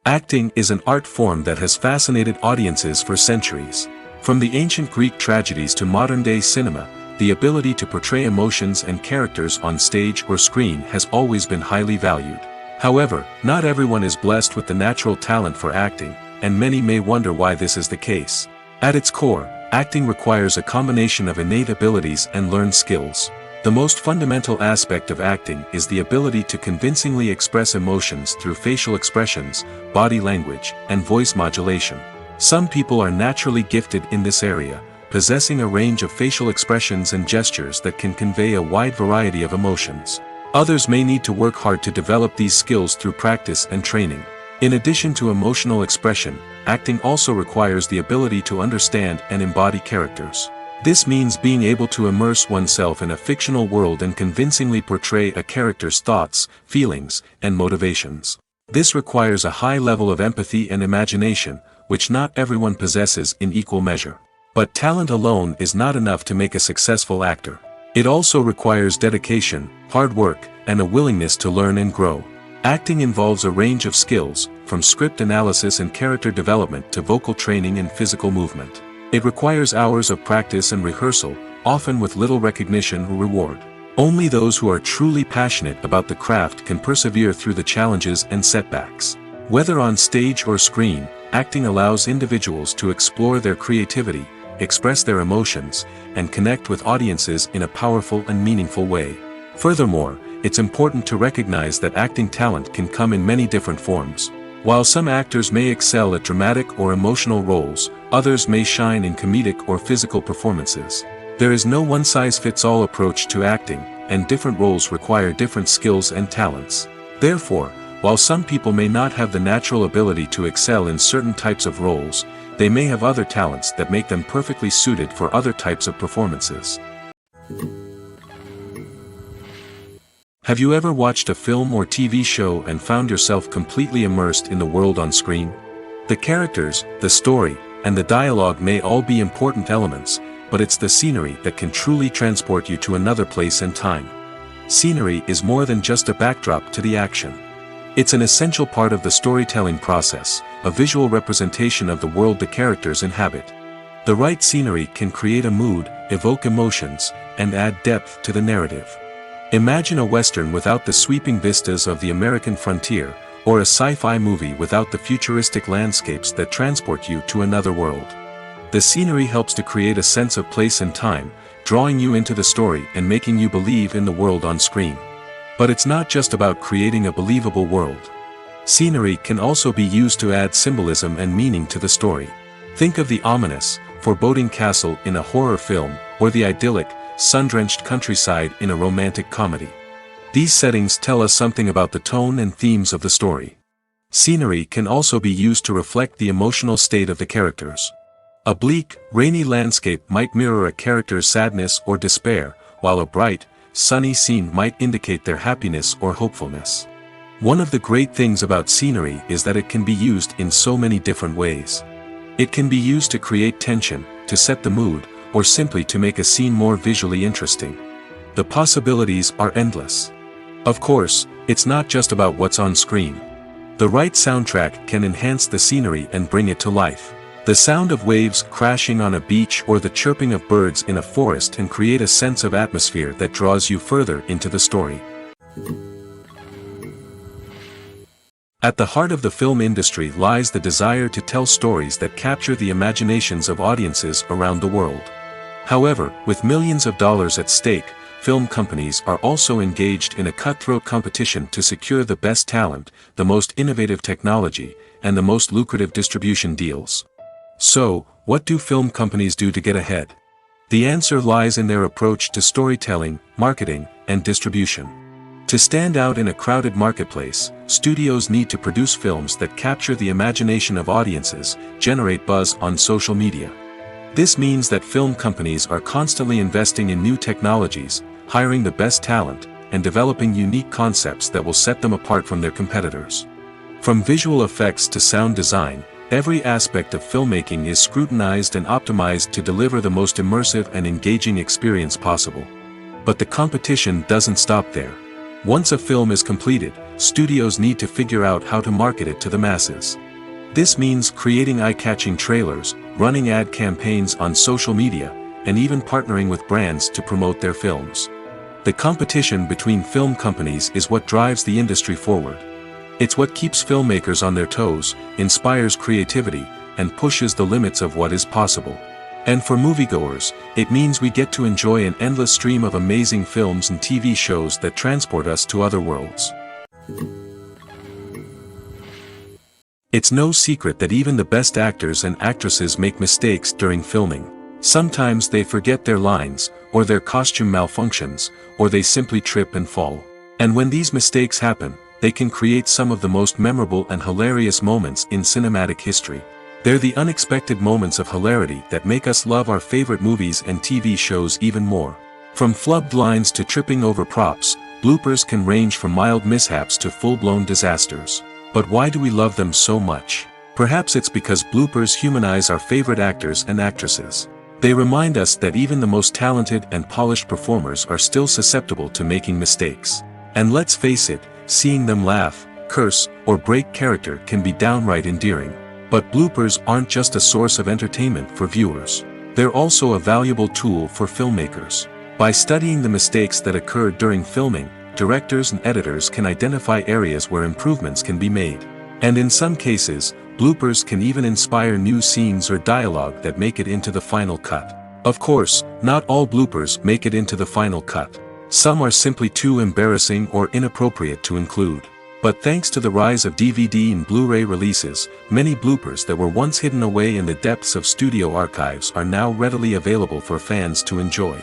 Acting is an art form that has fascinated audiences for centuries. From the ancient Greek tragedies to modern-day cinema, the ability to portray emotions and characters on stage or screen has always been highly valued. However, not everyone is blessed with the natural talent for acting, and many may wonder why this is the case. At its core, acting requires a combination of innate abilities and learned skills. The most fundamental aspect of acting is the ability to convincingly express emotions through facial expressions, body language, and voice modulation. Some people are naturally gifted in this area, possessing a range of facial expressions and gestures that can convey a wide variety of emotions. Others may need to work hard to develop these skills through practice and training. In addition to emotional expression, acting also requires the ability to understand and embody characters. This means being able to immerse oneself in a fictional world and convincingly portray a character's thoughts, feelings, and motivations. This requires a high level of empathy and imagination, which not everyone possesses in equal measure. But talent alone is not enough to make a successful actor. It also requires dedication, hard work, and a willingness to learn and grow. Acting involves a range of skills, from script analysis and character development to vocal training and physical movement. It requires hours of practice and rehearsal, often with little recognition or reward. Only those who are truly passionate about the craft can persevere through the challenges and setbacks. Whether on stage or screen, acting allows individuals to explore their creativity, express their emotions, and connect with audiences in a powerful and meaningful way. Furthermore, it's important to recognize that acting talent can come in many different forms. While some actors may excel at dramatic or emotional roles, others may shine in comedic or physical performances. There is no one-size-fits-all approach to acting, and different roles require different skills and talents. Therefore, while some people may not have the natural ability to excel in certain types of roles, they may have other talents that make them perfectly suited for other types of performances. Have you ever watched a film or TV show and found yourself completely immersed in the world on screen? The characters, the story, and the dialogue may all be important elements, but it's the scenery that can truly transport you to another place and time. Scenery is more than just a backdrop to the action. It's an essential part of the storytelling process, a visual representation of the world the characters inhabit. The right scenery can create a mood, evoke emotions, and add depth to the narrative. Imagine a Western without the sweeping vistas of the American frontier, or a sci-fi movie without the futuristic landscapes that transport you to another world. The scenery helps to create a sense of place and time, drawing you into the story and making you believe in the world on screen. But it's not just about creating a believable world. Scenery can also be used to add symbolism and meaning to the story. Think of the ominous, foreboding castle in a horror film, or the idyllic, sun-drenched countryside in a romantic comedy. These settings tell us something about the tone and themes of the story. Scenery can also be used to reflect the emotional state of the characters. A bleak, rainy landscape might mirror a character's sadness or despair, while a bright, sunny scene might indicate their happiness or hopefulness. One of the great things about scenery is that it can be used in so many different ways. It can be used to create tension, to set the mood, or simply to make a scene more visually interesting. The possibilities are endless. Of course, it's not just about what's on screen. The right soundtrack can enhance the scenery and bring it to life. The sound of waves crashing on a beach or the chirping of birds in a forest can create a sense of atmosphere that draws you further into the story. At the heart of the film industry lies the desire to tell stories that capture the imaginations of audiences around the world. However, with millions of dollars at stake, film companies are also engaged in a cutthroat competition to secure the best talent, the most innovative technology, and the most lucrative distribution deals. So, what do film companies do to get ahead? The answer lies in their approach to storytelling, marketing, and distribution. To stand out in a crowded marketplace, studios need to produce films that capture the imagination of audiences, generate buzz on social media. This means that film companies are constantly investing in new technologies, hiring the best talent, and developing unique concepts that will set them apart from their competitors. From visual effects to sound design, every aspect of filmmaking is scrutinized and optimized to deliver the most immersive and engaging experience possible. But the competition doesn't stop there. Once a film is completed, studios need to figure out how to market it to the masses. This means creating eye-catching trailers, running ad campaigns on social media, and even partnering with brands to promote their films. The competition between film companies is what drives the industry forward. It's what keeps filmmakers on their toes, inspires creativity, and pushes the limits of what is possible. And for moviegoers, it means we get to enjoy an endless stream of amazing films and TV shows that transport us to other worlds. It's no secret that even the best actors and actresses make mistakes during filming. Sometimes they forget their lines, or their costume malfunctions, or they simply trip and fall. And when these mistakes happen, they can create some of the most memorable and hilarious moments in cinematic history. They're the unexpected moments of hilarity that make us love our favorite movies and TV shows even more. From flubbed lines to tripping over props, bloopers can range from mild mishaps to full-blown disasters. But why do we love them so much? Perhaps it's because bloopers humanize our favorite actors and actresses. They remind us that even the most talented and polished performers are still susceptible to making mistakes. And let's face it, seeing them laugh, curse, or break character can be downright endearing. But bloopers aren't just a source of entertainment for viewers. They're also a valuable tool for filmmakers. By studying the mistakes that occurred during filming, directors and editors can identify areas where improvements can be made. And in some cases, bloopers can even inspire new scenes or dialogue that make it into the final cut. Of course, not all bloopers make it into the final cut. Some are simply too embarrassing or inappropriate to include. But thanks to the rise of DVD and Blu-ray releases, many bloopers that were once hidden away in the depths of studio archives are now readily available for fans to enjoy.